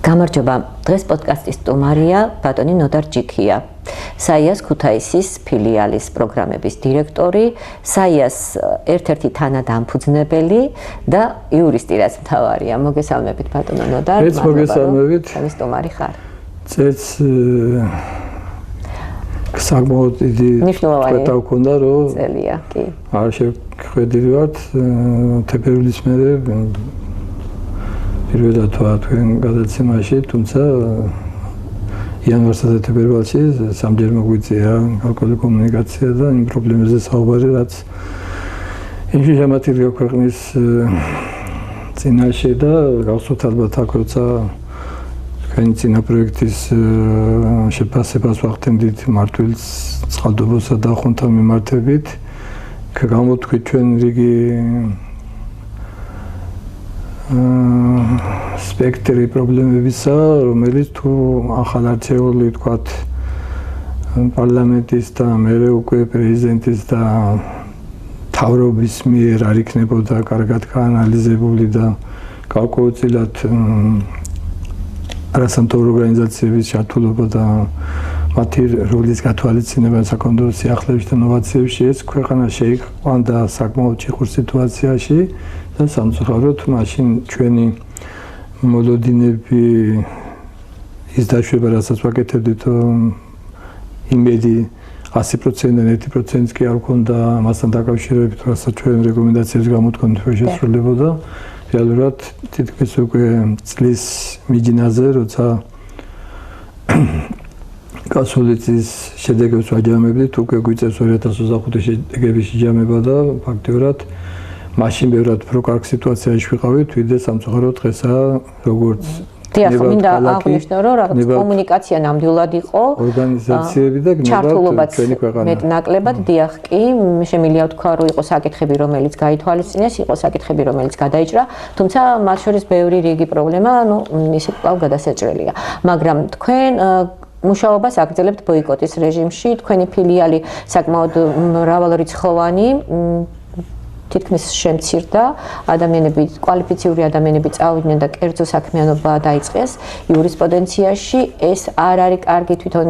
გამარჯობა. დღეს პოდკასტის სტუმარია ბატონი ნოდარ ჯიქია. საიას ქუთაისის ფილიალის პროგრამების დირექტორი, საიას ერთ-ერთი თანადამფუძნებელი და იურისტი რაც მთავარია. მოგესალმებით ბატონო ნოდარ. მოგესალმებით. ჩვენი სტუმარი ხარ. წეც საკმაოდ დიდი კვეთა გქონდა რომ წელია, კი. არ შევხედილი ვართ თებერვლის მერე პირველად თქვენ გადაცემაში, თუმცა იანვარსა და თებერვალში სამჯერ მოგვიწია ალკოჰოლური კომუნიკაცია და იმ პრობლემებზე საუბარი, რაც იმში შემატილი ქვეყნის წინაშე და გახსოვთ ალბათ აქ როცა თქვენი წინა პროექტის შეფასებას ვახდენდით მართვილს წყალდობოსა და ხუნთა მიმართებით, გამოთქვით ჩვენ რიგი სპექტრი პრობლემებისა, რომელიც თუ ახალ არჩეული თქვათ პარლამენტის და მერე უკვე პრეზიდენტის და მთავრობის მიერ არ იქნებოდა კარგად გაანალიზებული და გარკვეულწილად არასამთავრობო ორგანიზაციების ჩართულობა და მათი როლის გათვალისწინება საკონდო სიახლეებში და ნოვაციებში ეს ქვეყანა შეიყვანდა საკმაოდ ჩიხურ სიტუაციაში და სამწუხაროდ მაშინ ჩვენი მოლოდინები ის დაშვება, რასაც ვაკეთებდით, იმედი 100%-დან 1%-ს კი არ ქონდა მასთან დაკავშირებით, რასაც ჩვენ რეკომენდაციებს გამოთქვამთ შესრულებოდა. რეალურად თითქმის უკვე წლის მიჯნაზე, როცა გასული წლის შედეგებს ვაჯამებდით, უკვე გვიწევს 2025 შედეგების შეჯამება და ფაქტიურად მაშინ ბევრად უფრო კარგ სიტუაციაში ვიყავით, ვიდრე სამწუხაროდ დღესა როგორც დიახ, მინდა აღნიშნო, რომ რაღაც კომუნიკაცია ნამდვილად იყო, ორგანიზაციები და გნებად ჩვენი ქვეყანა. მეტნაკლებად, დიახ, კი, შემიძლია ვთქვა, რომ იყო საკითხები, რომელიც გაითვალისწინეს, იყო საკითხები, რომელიც გადაიჭრა, თუმცა მათ შორის ბევრი რიგი პრობლემა, ისე კვლავ გადასაჭრელია. მაგრამ თქვენ მუშაობას აგრძელებთ ბოიკოტის რეჟიმში, თქვენი ფილიალი საკმაოდ მრავალრიცხოვანი თითქმის შემცირდა, ადამიანები, კვალიფიციური ადამიანები წავიდნენ და კერძო საქმიანობა დაიწყეს იურისპრუდენციაში. ეს არ არის კარგი თვითონ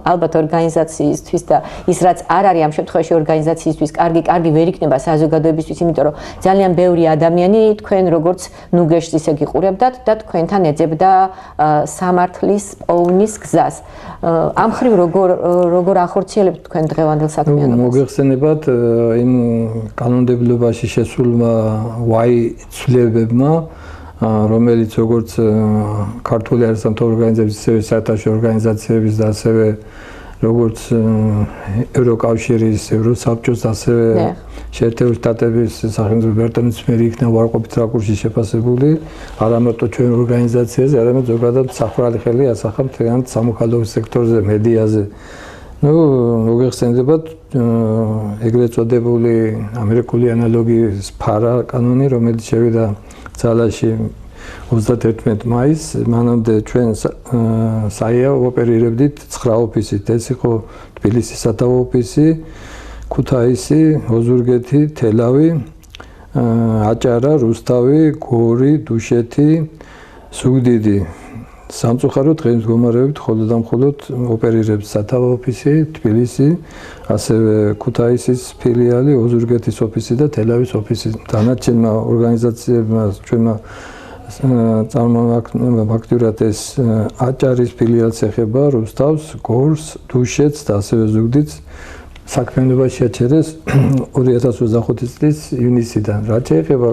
ალბათ ორგანიზაციისთვის და ის რაც არ არის ამ შემთხვევაში ორგანიზაციისთვის კარგი ვერ იქნება საზოგადოებისთვის, იმიტომ რომ ძალიან ბევრი ადამიანი თქვენ როგორც ნუგეშს ისე გიყურებდათ და თქვენთან ეძებდა სამართლის პოვნის გზას. ამ ხრივ როგორ ახორციელებთ თქვენ დღევანდელ საქმიანობას? მოგეხსენებათ იმ კანონმდებლობაში შესულმა ვაი ცვლილებებმა, რომელიც როგორც ქართული არასამთავრობო ორგანიზაციების, ასევე საერთაშორისო ორგანიზაციების და ასევე როგორც ევროკავშირის, ევროსაბჭოს, ასევე შეერთებული შტატების სახელმწიფო დეპარტამენტის მიერ იქნა უარყოფით რაკურსში შეფასებული, არა მარტო ჩვენ ორგანიზაციაზე, არამედ ზოგადად სახვარალი ხელი ასახა მთლიანად სამოქალაქო სექტორზე, მედიაზე. მოგეხსენებათ ეგრეთ წოდებული ამერიკული ანალოგიის ფარა კანონი, რომელიც შევიდა ძალაში 31 მაისს, მანამდე ჩვენ საია ოპერირებდით 9 ოფისით. ეს იყო თბილისის სათავო ოფისი, ქუთაისი, ოზურგეთი, თელავი, აჭარა, რუსთავი, გორი, დუშეთი, ზუგდიდი. სამწუხაროდ დღეს მდგომარეობით მხოლოდ და მხოლოდ ოპერირებს სათავო ოფისი, თბილისი, ასევე ქუთაისის ფილიალი, ოზურგეთის ოფისი და თელავის ოფისი. დანარჩენმა ორგანიზაციებმა ჩვენმა ფაქტიურად ეს აჭარის ფილიალს ეხება, რუსთავს, გორს, დუშეთს და ასევე ზუგდიდს საქმიანობა შეაჩერეს 2025 წლის ივნისიდან. რაც შეეხება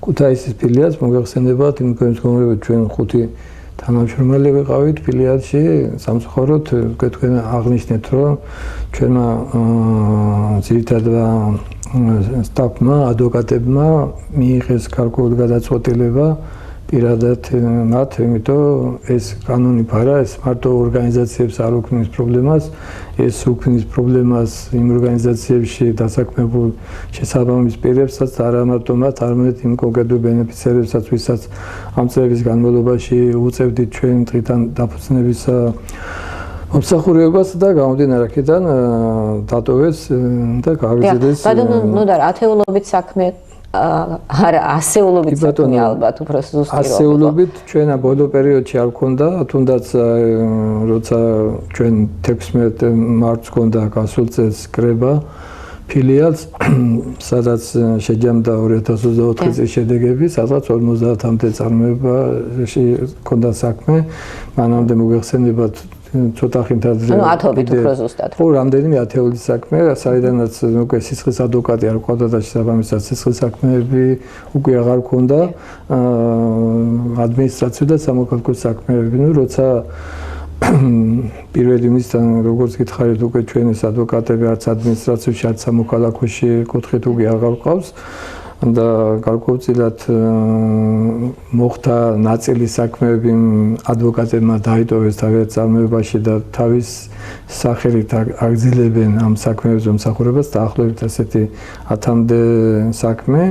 ქუთაისის ფილიალს, მოგეხსენებათ იმ მდგომარეობით ჩვენ 5 თანამშრომელი ვიყავით ფილიალში, სამწუხაროდ თქვენ აღნიშნეთ, რომ ჩვენმა ძირითადად სტაფმა, ადვოკატებმა მიიღეს გარკვეული გადაწყვეტილება პირადად მათ, იმიტომ ეს კანონი ფარა, ეს მარტო ორგანიზაციებს არ უქმნის პრობლემას, ეს უქმნის პრობლემას იმ ორგანიზაციებში დასაქმებულ შესაბამის პირებსაც და არა მარტო მათ, არამედ იმ კონკრეტულ ბენეფიციარებსაც, ვისაც ამ წლების განმავლობაში უწევდით ჩვენ დღიდან დაფუძნების მომსახურებას და გამომდინარე აქედან დატოვეს და გავიზიდეს. ბატონო ნოდარ, ათეულობით საქმე არა ასეულობით საქმე ალბათ უფრო ზუსტი რომ ასეულობით ჩვენ ბოლო პერიოდში არ გქონდა თუნდაც როცა ჩვენ 16 მარტს გქონდა გასულ წელს კრება ფილიალს სადაც შეჯამდა 2024 წლის შედეგები სადაც 50-მდე წარმოებაში გქონდა საქმე მანამდე მოგეხსენებათ ცოტა ხნით ადრე ანუ 10-ობით უფრო ზუსტად ხო რამდენიმე ათეულის საქმე საიდანაც უკვე სისხლის ადვოკატი არ ყავდა და შესაბამისად სისხლის საქმეები უკვე აღარ ქონდა ადმინისტრაციული და სამოქალაქო საქმეები ნუ როცა პირველი მისთან როგორც გითხარით უკვე ჩვენი ადვოკატები არც ადმინისტრაციაში არც სამოქალაქოში კუთხით უკვე აღარ ყავს და გარკვეულწილად მოხდა ნაწილი საქმეები ადვოკატებმა დაიტოვეს თავის წარმოებაში და თავის სახელით აგრძელებენ ამ საქმეებს მომსახურებას დაახლოებით ასეთი 10-მდე საქმე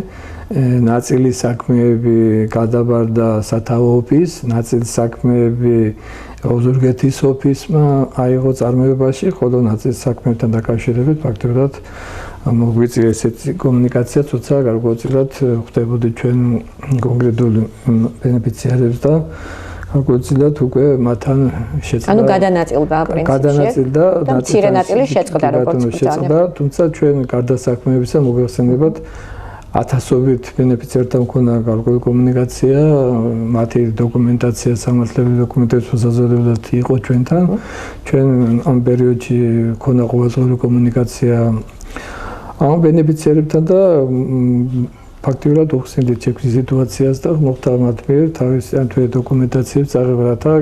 ნაწილი საქმეები გადაბარდა სათავო ოფისს ნაწილი საქმეები ოზურგეთის ოფისმა აიღო წარმოებაში ხოლო ნაწილი საქმეებთან დაკავშირებით ფაქტობრივად მოგვიწია ესეთი კომუნიკაცია თუმცა გარკვეულწილად ხდებოდი ჩვენ კონკრეტულ ბენეფიციარებს და გარკვეულწილად უკვე მათთან შეწყდა ანუ გადანაწილდა პრინციპში და მცირე ნაწილი შეწყდა როგორც შეწყდა თუმცა ჩვენ გარდა საქმეებისა მოგეხსენებათ ათასობით ბენეფიციართან მქონდა გარკვეული კომუნიკაცია მათი დოკუმენტაცია სამართლებრივი დოკუმენტების მოსაზრებად იყო ჩვენთან ჩვენ ამ პერიოდში მქონდა ყოველდღიური კომუნიკაცია ამ ბენეფიციარებთან და ფაქტიურად უხსენდით ჩემს სიტუაციას და მოხდა მათ მიერ თავის ამთვე დოკუმენტაციებს აღება რათა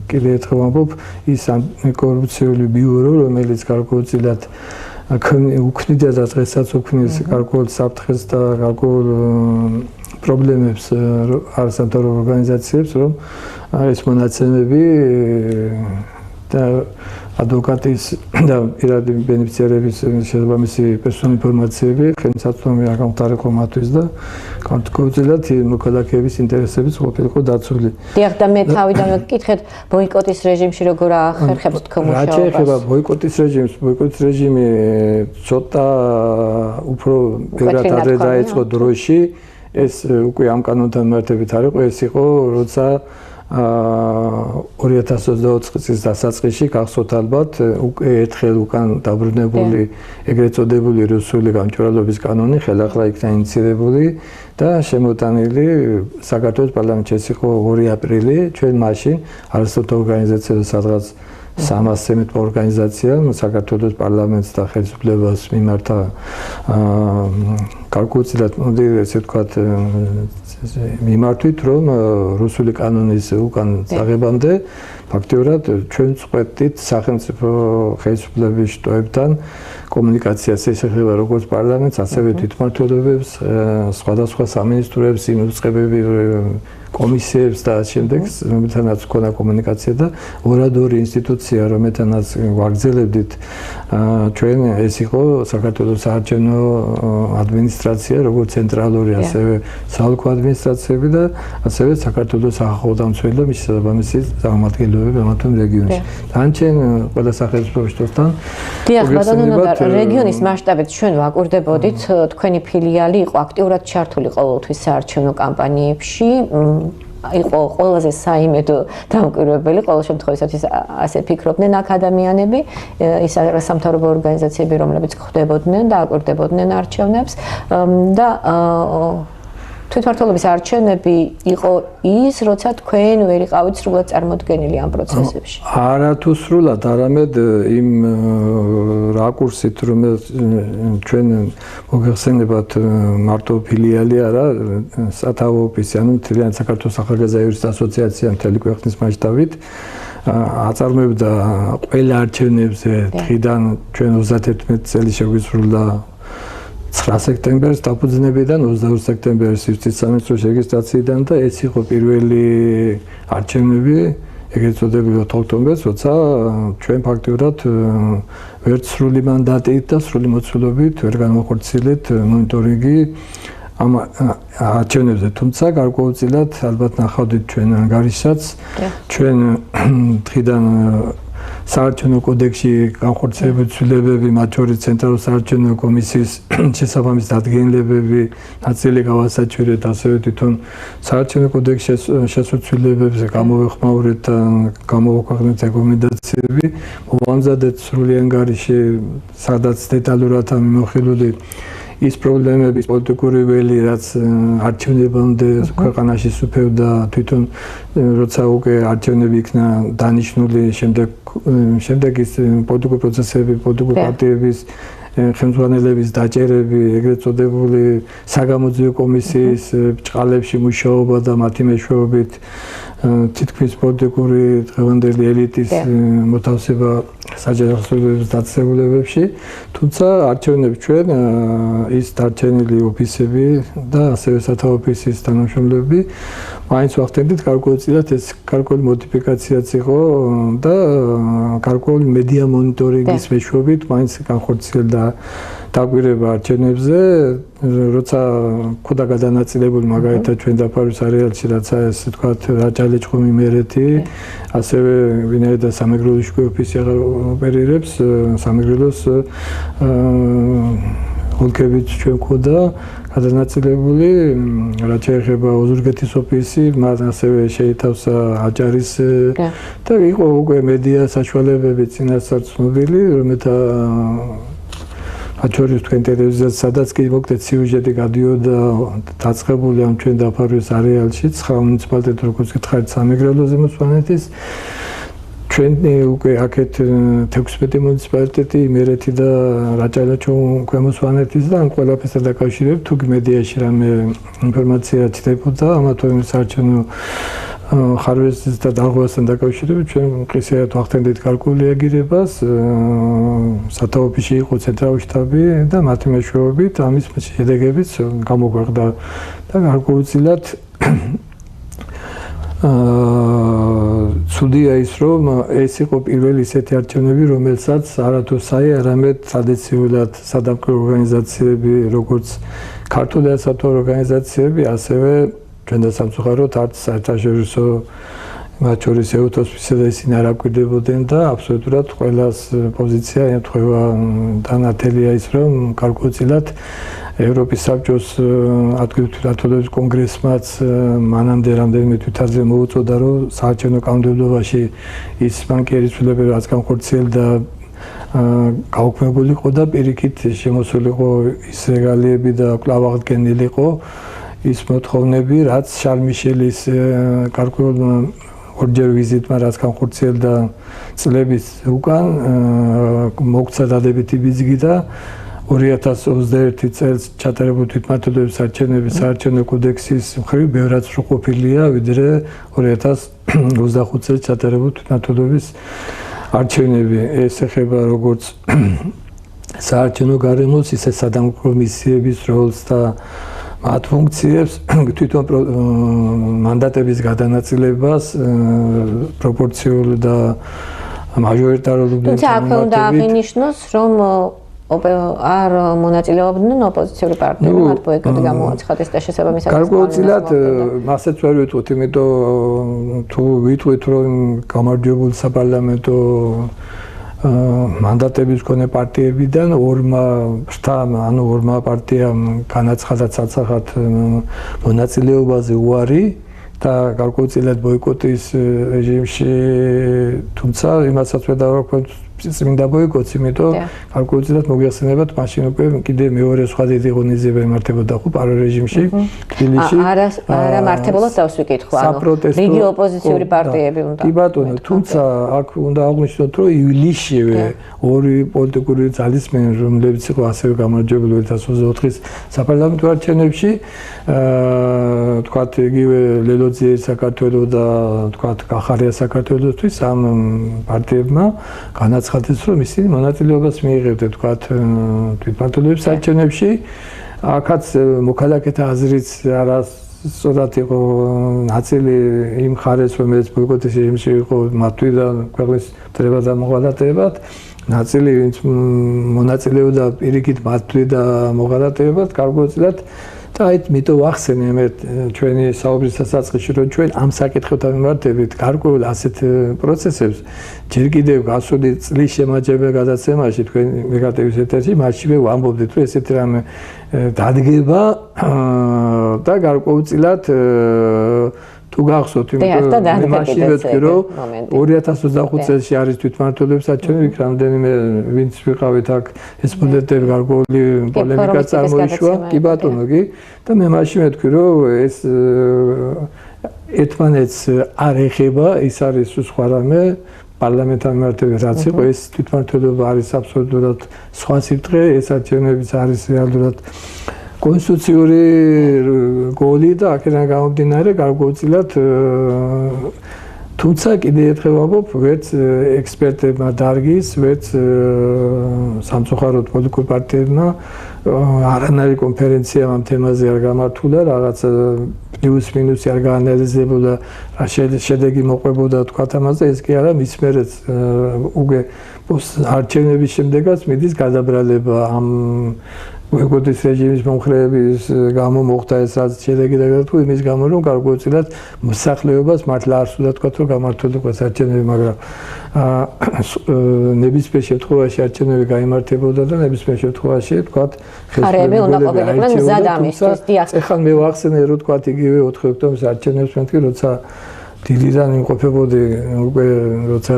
კიდევ ერთხელ ვამბობ ის ანტიკორუფციული ბიურო რომელიც გარკვეულწილად უქმნიდა და დღესაც უქმნის გარკვეულ საფრთხეს და გარკვეულ პრობლემებს არასამთავრობო ორგანიზაციებს რომ ეს მონაცემები და ადვოკატის და პირადი ბენეფიციარების შესაბამისი პერსონალური ინფორმაციები ხელმისაწვდომი არ გამხდარიყო მათთვის და განსაკუთრებით მოქალაქეების ინტერესებიც ყოფილიყო დაცული. დიახ და მე თავიდანვე გკითხეთ ბოიკოტის რეჟიმში როგორ ახერხებთ თქვენ მუშაობას? რაც შეეხება ბოიკოტის რეჟიმს, ბოიკოტის რეჟიმი ცოტა უფრო ბევრად ადრე დაიწყო დროში, ეს უკვე ამ კანონთან მიმართებით არ იყო, ეს იყო როცა 2024 წლის დასაწყისში გახსოვთ ალბათ უკვე ერთხელ უკან დაბრუნებული ეგრეთ წოდებული რუსული გამჭვირვალობის კანონი ხელახლა იქნა ინიციირებული და შემოტანილი საქართველოს პარლამენტში ეს იყო 2 აპრილი ჩვენ მაშინ არასოთა ორგანიზაცია და სადღაც 300 მეტ ორგანიზაცია საქართველოს პარლამენტს და ხელისუფლებას მიმართა გარკვეულწილად მოდი ესე ვთქვათ მიმართვით რომ რუსული კანონის უკან წაღებამდე ფაქტიურად ჩვენ წყვეტით სახელმწიფო ხელისუფლების შტოებთან კომუნიკაციას ეხება როგორც პარლამენტს ასევე თვითმმართველობებს სხვადასხვა სამინისტროებს იმ უწყებები კომისიებს და შემდეგ რომელთანაც ქონა კომუნიკაცია და ორადორი ინსტიტუცია რომელთანაც ვაგრძელებდით ჩვენ ეს იყო საქართველოს საარჩევნო ადმინისტრაცია როგორც ცენტრალური ასევე საოლქო ადმინისტრაციები და ასევე საქართველოს სახალხო დამცველი და მის შესაბამისი წარმომადგენლები ამ რეგიონში. თანჩენ ყველა სახელმწიფო შტოსთან დიახ ბატონო რეგიონის მასშტაბით ჩვენ ვაკურდებოდით თქვენი ფილიალი იყო აქტიურად ჩართული ყოველთვის საარჩევნო კამპანიებში იყო ყველაზე საიმედო დამკვირვებელი ყოველ შემთხვევაში ასე ფიქრობდნენ აქ ადამიანები ის სამთავრობო ორგანიზაციები რომლებიც ხვდებოდნენ და აკვირდებოდნენ არჩევნებს და თვითმმართველობის არჩევნები იყო ის, როცა თქვენ ვერ იყავით სრულად წარმოდგენილი ამ პროცესებში. არა თუ სრულად, არამედ იმ რაკურსით, რომელიც ჩვენ მოგეხსენებათ მარტო ფილიალი არა, სათავო ოფისი, ანუ მთლიანი საქართველოს ახალგაზრდა იურისტთა ასოციაცია მთელი ქვეყნის მასშტაბით აწარმოებდა ყველა არჩევნებზე დღიდან ჩვენ 31 წელი შეგვისრულდა 9 სექტემბერს დაფუძნებიდან 22 სექტემბერს იუსტიციის სამინისტროს რეგისტრაციიდან და ეს იყო პირველი არჩევნები ეგრეთ წოდებული ოქტომბერს, როცა ჩვენ ფაქტიურად ვერც სრული მანდატით და სრული მოცულობით ვერ განვახორციელებთ მონიტორინგი ამ არჩევნებზე, თუმცა გარკვეულწილად ალბათ ნახავდით ჩვენ ანგარიშსაც ჩვენ დღიდან საარჩევნო კოდექსში განხორციელებული ცვლილებები, მათ შორის ცენტრალური საარჩევნო კომისიის შესაბამის დადგენილებები, ნაწილი გავასაჩვენეთ, ასევე თვითონ საარჩევნო კოდექსის შესაძლებლობებზე გამოვეხმაურეთ და გამოვაქვეყნეთ რეკომენდაციები, მოვამზადეთ სრული ანგარიში, სადაც დეტალურად მიმოხილული ის პრობლემები, პოლიტიკური ველი, რაც არჩევნებამდე ქვეყანაში სუფევდა, თვითონ როცა უკვე არჩევნები იქნა დანიშნული, შემდეგ ის პოლიტიკური პროცესები, პოლიტიკური პარტიების ხელმძღვანელების დაჭერები, ეგრეთ წოდებული საგამოძიებო კომისიის ბრჭყალებში მუშაობა და მათი მეშვეობით თითქმის პოლიტიკური დღევანდელი ელიტის მოთავსება საჯარო დაწესებულებებში, თუმცა არჩევნები ჩვენ ის დარჩენილი ოფისები და ასევე სათავო ოფისის თანამშრომლები მაინც ვახდენდით გარკვეულწილად ეს გარკვეული მოდიფიკაციაც იყო და გარკვეული მედია მონიტორინგის მეშვეობით მაინც განხორციელდა დაკვირვება არჩევნებზე, როცა ქოდა გადანაწილებული მაგალითად ჩვენ დაფარვის არეალში, რაცა ესე ვთქვათ, რაჭა-ლეჩხუმი, იმერეთი, ასევე ვინაიდან და სამეგრელოს ოფისი აღარ ოპერირებს, სამეგრელოს ოლქებით ჩვენ ქოდა გადანაწილებული, რაც შეეხება ოზურგეთის ოფისი, მას ასევე შეითავსა აჭარის და იყო უკვე მედია საშუალებები წინასწარ ცნობილი, რომელთა აჩორის თქვენ ტელევიზიაზე, სადაც კი მოკლედ სიუჟეტი გადიოდა დაწყებული ამ ჩვენ დაფარვის არეალში, 9 მუნიციპალიტეტი, როგორც გითხარით, სამეგრელოზე მოსვანეთის. ჩვენ უკვე აქეთ 16 მუნიციპალიტეტი, იმერეთი და რაჭა-ლეჩხუმი ქვემოსვანეთის და ამ ყველაფერსთან დაკავშირებით თუ მედიაში რამე ინფორმაცია ჩნდებოდა ამა თუ იმ საარჩევნო ხარვეზის და დაღუპვასთან დაკავშირებით ჩვენ მყისიათ ვახდენდით გარკვეული აგირებას, სათავო ოფისში იყო ცენტრალური შტაბი და მათი მეშვეობით ამის შედეგებიც გამოგვეყდა და გარკვეულწილად ცუდია ის, რომ ეს იყო პირველი ისეთი არჩევნები, რომელსაც არათუ საი, არამედ ტრადიციულად სადამკვირვო ორგანიზაციები, როგორც ქართული სათავო ორგანიზაციები, ასევე ჩვენ და სამწუხაროდ არც საერთაშორისო მათ შორის ეუთოსპისა და ისინი არ აკვირდებოდნენ და აბსოლუტურად ყველას პოზიცია ემთხვევა და ნათელია ის, რომ გარკვეულწილად ევროპის საბჭოს ადგილმდებარეობის კონგრესმაც მანამდე რამდენიმე თვითარზე მოუწოდა, რომ საარჩევნო კანონმდებლობაში ის ბანკიერი ცვლილებები რაც განხორციელდა გაუქმებულიყო და პირიქით შემოსულიყო ის რეგალიები და კვლავ აღდგენილიყო ის მოთხოვნები, რაც შარლ მიშელის გარკვეულმა ორჯერ ვიზიტმა რაც განხორციელდა წლების უკან მოგცა დადებითი ბიძგი და 2021 წელს ჩატარებული თვითმმართველობის არჩევნების საარჩევნო კოდექსის მხრივ ბევრად სრულყოფილია, ვიდრე 2025 წელს ჩატარებული თვითმმართველობის არჩევნები. ეს ეხება როგორც საარჩევნო გარემოს, ისე სადამკვირვო მისიების როლს და მათ ფუნქციებს, თვითონ მანდატების გადანაწილებას, პროპორციულ და მაჟორიტარულ თუმცა აქვე უნდა აღინიშნოს, რომ არ მონაწილეობდნენ ოპოზიციური პარტიები, მათ ბოიკოტი გამოაცხადეს და შესაბამისად გარკვეულწილად მასაც ვერ ვიტყვით, იმიტომ თუ ვიტყვით, რომ გამარჯვებული საპარლამენტო მანდატების მქონე პარტიებიდან ორმა პარტიამ განაცხადა ცალსახად მონაწილეობაზე უარი და გარკვეულწილად ბოიკოტის რეჟიმში, თუმცა იმასაც ვერ დავაქვთ წმინდა ბოიკოტს, იმიტომ გარკვეულწილად მოგვიხსენებათ მაშინ უკვე კიდე მეორე სხვა დიდი ღონისძიება იმართებოდა ხო პარო რეჟიმში თბილისში. არა მართებულად დავს ვიკითხო, ანუ რიგი ოპოზიციური პარტიები უნდა. კი ბატონო, თუმცა აქ უნდა აღვნიშნოთ, რომ ივლისშივე ორი პოლიტიკური ძალისმენი, რომლებიც იყო ასევე გამარჯვებული 2024 საპარლამენტო არჩევნებში, თქვათ იგივე ლელოძიე საქართველოს და თქვათ გახარია საქართველოსთვის ამ პარტიებმა განაცხადეს, რომ ისინი მონაწილეობას მიიღებდნენ თქვათ თვითმმართველობის არჩევნებში. აქაც მოქალაქეთა აზრიც არასწორად იყო ნაწილი იმ ხარეს, რომელიც ბოიკოტის რეჟიმში იყო მათვიდან ქვეყნის მტრება და მოღალატეებად, ნაწილი ვინც მონაწილეობდა პირიქით მათვი და მოღალატეებად, გარკვეულწილად და აი მითო ვახსენე მე ჩვენი საუბრის დასაწყისში რომ ჩვენ ამ საკითხებთან მიმართებით გარკვეულ ასეთ პროცესებს ჯერ კიდევ გასული წლის შემაჯებელ გადაცემაში თქვენ მეგატევის ეთერში მაშინვე ვამბობდით რომ ესეთი რამე დადგება და გარკვეულწილად თუ გახსოვთ იმიტომ მაშინ ვეთქვი რომ 2025 წელს არის თვითმმართველობის არჩევნები იქ რამდენიმე ვინც ვიყავით აქ რესპონდენტები გარკვეული პოლემიკა წარმოიშვა კი ბატონო კი და მე მაშინ ვეთქვი რომ ეს ერთმანეთს არ ეხება ის არის სხვა რამე პარლამენტთან მიმართებით რაც იყო ეს თვითმმართველობა არის აბსოლუტურად სხვა სიტყვა ეს არჩევნებიც არის რეალურად კონსტიტუციური გოლი და აქედან გამომდინარე გარკვეულწილად თუმცა კიდევ ერთხელ ვამბობ ვერც ექსპერტებმა დარგის ვერც სამწუხაროდ პოლიტიკურ პარტიებმა არანაირი კონფერენცია ამ თემაზე არ გამართულა რაღაც პლუს მინუსი არ გაანალიზებულა რა შედეგი მოყვებოდა თქვათ ამაზე ეს კი არა მის მერეც უკვე არჩევნების შემდეგაც მიდის გადაბრალება ამ უეგოდის რეჟიმის მომხრეების გამო მოხდა ეს რაც შედეგი დაგეთქვი იმის გამო რომ გარკვეულწილად მოსახლეობას მართლა არ სურდა თქვა რომ გამართულიყო არჩევნები მაგრამ ნებისმიერ შემთხვევაში არჩევნები გაიმართებოდა და ნებისმიერ შემთხვევაში თქვა ხარები უნდა ყოფილიყვნენ მზად ამისთვის დიახ ეხლა მე ვახსენე რომ თქვა იგივე 4 ოქტომბრის არჩევნებს მეთქი როცა დილიდან იმყოფებოდი უკვე როცა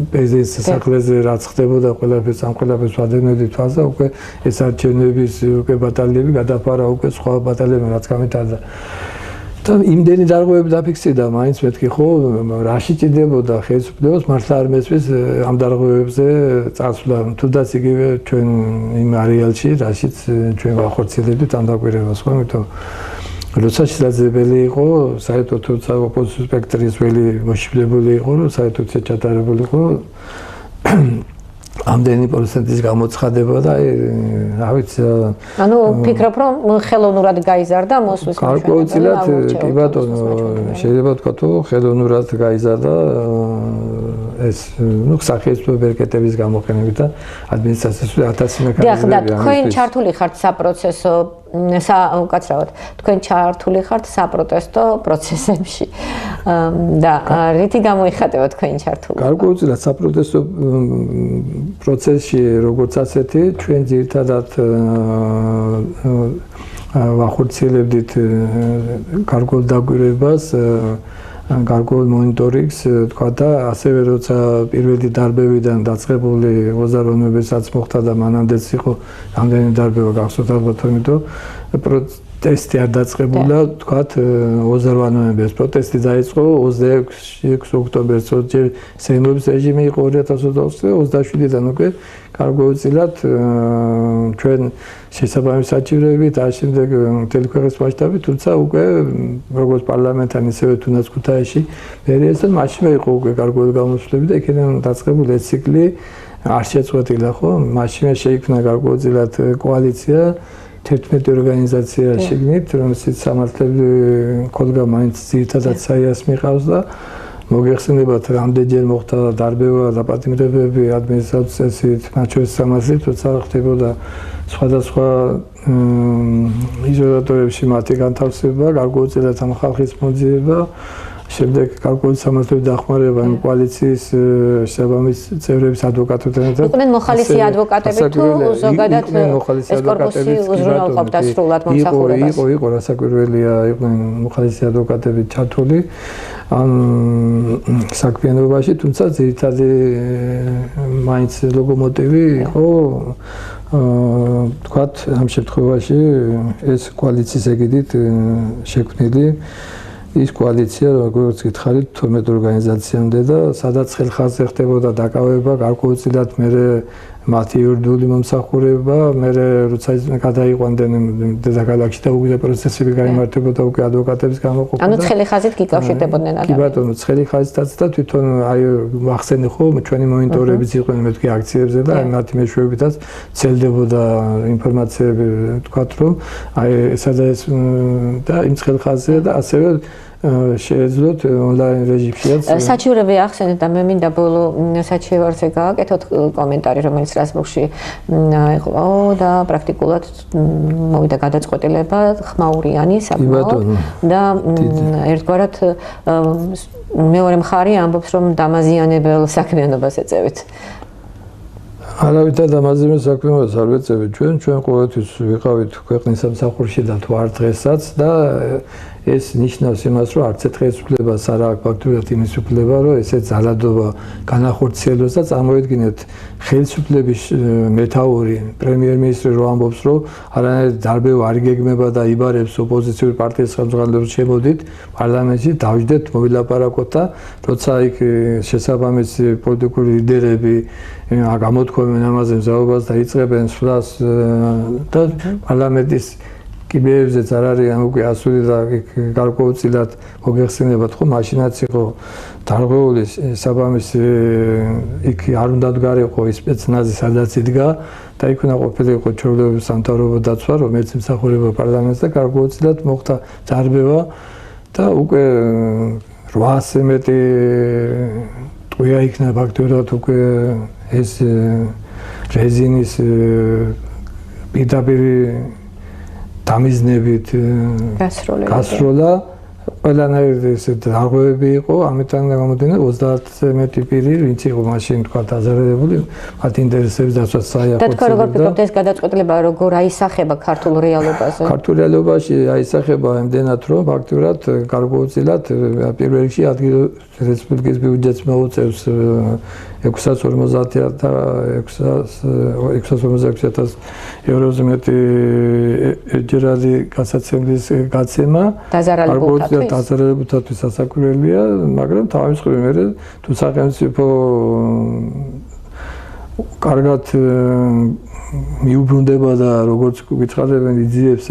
პრეზიდენტის სასახლეზე რაც ხდებოდა ყველაფერს ამ ყველაფერს ვადევნებდი თვალსა უკვე ეს არჩევნების უკვე ბატალიები გადაფარა უკვე სხვა ბატალიებმა რაც გამიტარდა და იმდენი დარღვევები დაფიქსირდა მაინც მეთქი ხო რაში ჭირდებოდა ხელისუფლებას მართლა არ მესმის ამ დარღვევებზე წასვლა თუნდაც იგივე ჩვენ იმ არეალში რაშიც ჩვენ ვახორციელებდით ამ დაკვირვებას ხო ამიტომ როცა შესაძლებელი იყო საერთოდ თუმცა ოპოზიციის სპექტრის ველი მოშიფლებული იყო რომ საერთოდ შეჩატარებულიყო ამდენი პროცენტის გამოცხადება და რა ვიცი ანუ ფიქრობ რომ ხელოვნურად გაიზარდა მოსვლის გარკვეულწილად კი ბატონო შეიძლება თქვა რომ ხელოვნურად გაიზარდა ეს ნუ სახელმწიფო ბერკეტების გამოყენებით და ადმინისტრაციის 1000 მექანიზმები და თქვენ ჩართული ხართ საპროცესო უკაცრავად თქვენ ჩართული ხართ საპროტესტო პროცესებში და რითი გამოიხატება თქვენი ჩართულობა გარკვეულწილად საპროტესტო პროცესში როგორც ასეთი ჩვენ ძირითადად ვახორციელებდით გარკვეულ დაკვირვებას გარკვეულ მონიტორინგს თქვა და ასევე როცა პირველი დარბევიდან დაწყებული 28-მესაც მოხდა და მანამდეც იყო რამდენი დარბევა გახსოვთ ალბათ თორემ პროტესტი არ დაწყებულა თქვა 28 ნოემბერს პროტესტი დაიწყო 26 ოქტომბერს ჯერ სეიმობის რეჟიმი იყო 2020-27-დან უკვე გარკვეულწილად ჩვენ შესაბამის საჭიროებით ამ შემდეგ მთელი ქვეყნის მასშტაბით თუმცა უკვე როგორც პარლამენტთან ისევე თუნდაც ქუთაისში ვერიასთან მაშინვე იყო უკვე გარკვეული გამოსვლები და იქიდან დაწყებული ეს ციკლი არ შეწყვეტილა ხო მაშინვე შეიქმნა გარკვეულწილად კოალიცია 11 ორგანიზაცია შეგნით რომელსაც სამართლებრივი კოდგა მაინც ძირითადად საიას მიყავს და მოგეხსენებათ რამდენჯერ მოხდა დარბევა და პატიმრებები ადმინისტრაციის წესით მათ შორის სამართლით თუმცა ხდებოდა სხვადასხვა იზოლატორებში მათი განთავსება გარკვეულწილად ამ ხალხის მოძიება შემდეგ გარკვეული სამართლების დახმარება იმ კოალიციის შესაბამის წევრების ადვოკატებთან ერთად იყვნენ მოხალისე ადვოკატები თუ ზოგადად ეს კორპუსი უზრუნველყოფდა სრულად მომსახურებას იყო რასაკვირველია იყვნენ მოხალისე ადვოკატები ჩართული ამ საქმიანობაში თუმცა ძირითადი მაინც ლოკომოტივი იყო თქვათ ამ შემთხვევაში ეს კოალიციის ეგიდით შექმნილი ის კოალიცია როგორც გითხარით 12 ორგანიზაციამდე და სადაც ხელხაზზე ხდებოდა დაკავება გარკვეულწილად მე მათი იურიდიული მომსახურება მე როცა გადაიყვანდნენ დედაქალაქში და უკვე პროცესები გაიმართებოდა უკვე ადვოკატების გამოყოფა ანუ ცხელი ხაზით გიკავშირდებოდნენ ადამიანები კი ბატონო ცხელი ხაზითაც და თვითონ აი ახსენე ხო ჩვენი მონიტორებიც იყვნენ მეთქი აქციებზე და აი მათი მეშვეობითაც ცელდებოდა ინფორმაციები თქვათ რომ აი ესა და ეს და იმ ცხელ ხაზზე და ასევე შეეძლოთ ონლაინ რეჟიმშიაც. საჩივრები ახსენეთ და მე მინდა ბოლო საჩივარზე გააკეთოთ კომენტარი, რომელიც რასბურგში იყო და პრაქტიკულად მოვიდა გადაწყვეტილება ხმაურიანი საკმაოდ და ერთგვარად მეორე მხარე ამბობს, რომ დამაზიანებელ საქმიანობას ეწევით. არავითარ დამაზიანებელ საქმიანობას არ ვეწევით ჩვენ ყოველთვის ვიყავით ქვეყნის სამსახურში და თუ არ დღესაც და ეს ნიშნავს იმას, რომ არც ერთ ხელისუფლებას არ აქვს ფაქტურად იმის უფლება, რომ ესე ძალადობა განახორციელოს და წარმოედგინეთ ხელისუფლების მეთაური პრემიერ-მინისტრი რო ამბობს, რომ არანაირი დარბევა არ იგეგმება და იბარებს ოპოზიციური პარტიის ხელმძღვანელებს შემოდით პარლამენტში დავждეთ მოვილაპარაკოთ და როცა იქ შესაბამისი პოლიტიკური ლიდერები გამოთქვამენ ამაზე მზაობას და იწყებენ სვლას და პარლამენტის კიბეებზეც არ არიან უკვე ასული და გარკვეულწილად მოგეხსენებათ ხო მაშინაც იყო დარღვეული საბამისი იქ არ უნდა დგარიყო ის სპეცნაზი სადაც იდგა და იქ უნდა ყოფილიყო ჩვეულებრივი სამთავრობო დაცვა რომელიც იმსახურება პარლამენტს და გარკვეულწილად მოხდა დარბევა და უკვე 800-ზე მეტი ტყვია იქნა ფაქტობრივად უკვე ეს რეზინის პირდაპირ დამიზნებით გასროლა ყველანაირი ესე დარღვევები იყო ამიტომ გამოდიოდა 30-ზე მეტი პირი ვინც იყო მაშინ თქვა დაზარალებული მათ ინტერესების დაცვას საერთოდ და თქვენ როგორ ფიქრობთ ეს გადაწყვეტილება როგორ აისახება ქართულ რეალობაზე ქართულ რეალობაში აისახება იმდენად რომ ფაქტურად გარკვეულწილად პირველ რიგში ადგილ რესპუბლიკის ბიუჯეტს მოუწევს 656,000 ევროზე მეტი ეჯერადი გასაცემლის გაცემა დაზარალებულთათვის ასაკურველია, მაგრამ თავის მხრივ მე თუ სახელმწიფო კარგად მიუბრუნდება და როგორც გითხარებენ იძიებს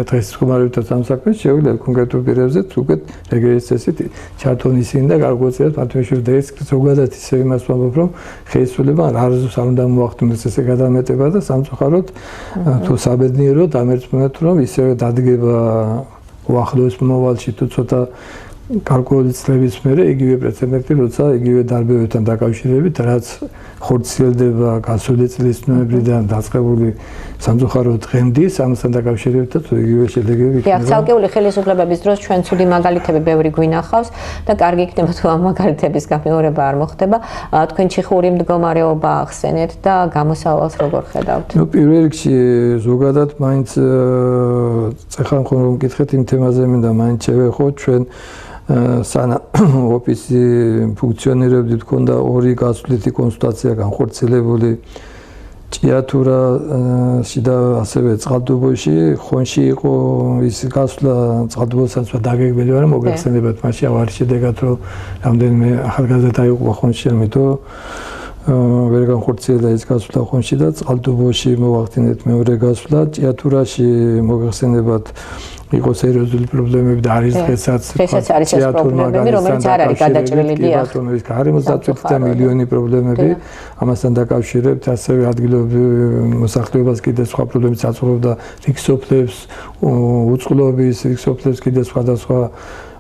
დღეს ხმარებთან სამსაქმეს შეუძლია კონკრეტულ პირებზე უკვე რეგრესის წესით ჩართონ ისინი და გარკვეულწილად პარტიაში და ეს ზოგადად ისე იმას ვამბობ რომ ხელისუფლება არ უნდა მოახდინოს ესე გადამეტება და სამწუხაროდ თუ საბედნიეროდ ამერწმუნეთ რომ ისევე დადგება უახლოეს მომავალში თუ ცოტა გარკვეული წლების მერე იგივე პრეცედენტი, როცა იგივე დარბევებთან დაკავშირებით, რაც ხორციელდება გასული წლის ნოემბრიდან დაწყებული სამწუხაროდ დღემდის, ამასთან დაკავშირებით იგივე შედეგები იქნება. ცალკეული ხელისუფლებების დროს ჩვენ ცუდი მაგალითები ბევრი გვინახავს და კარგი იქნება თუ ამ მაგალითების გამეორება არ მოხდება. თქვენ ჩიხური მდგომარეობა ახსენეთ და გამოსავალს როგორ ხედავთ? ნუ პირველ რიგში ზოგადად მაინც ეხლა ხომ რომ მკითხეთ იმ თემაზე მინდა მაინც შევეხოთ ჩვენ სანა ოფისი ფუნქციონირებდით ქონდა ორი გასვლითი კონსულტაცია განხორციელებული ჭიათურაში და ასევე წყალტუბოში ხონში იყო ის გასვლა წყალტუბოსაც დაგეგმილი ვარ მოგეხსენებათ მაშინ ავარი შედეგად რომ რამდენიმე ახალგაზრდა იყო ხონში ამიტომ ვერ განხორციელდა ეს გასვლა ხონში და წყალტუბოში მოვახდინეთ მეორე გასვლა ჭიათურაში მოგეხსენებათ იყო სერიოზული პრობლემები და არის დღესაც არის ეს პრობლემები რომელიც არ არის გადაჭრილი დიახ ბატონობის გარემოსდაცვითი და მილიონი პრობლემები ამასთან დაკავშირებით ასევე ადგილობრივ მოსახლეობას კიდე სხვა პრობლემებიც აწუხებდა რიქსოფლებს უწყლობის რიქსოფლებს კიდე სხვადასხვა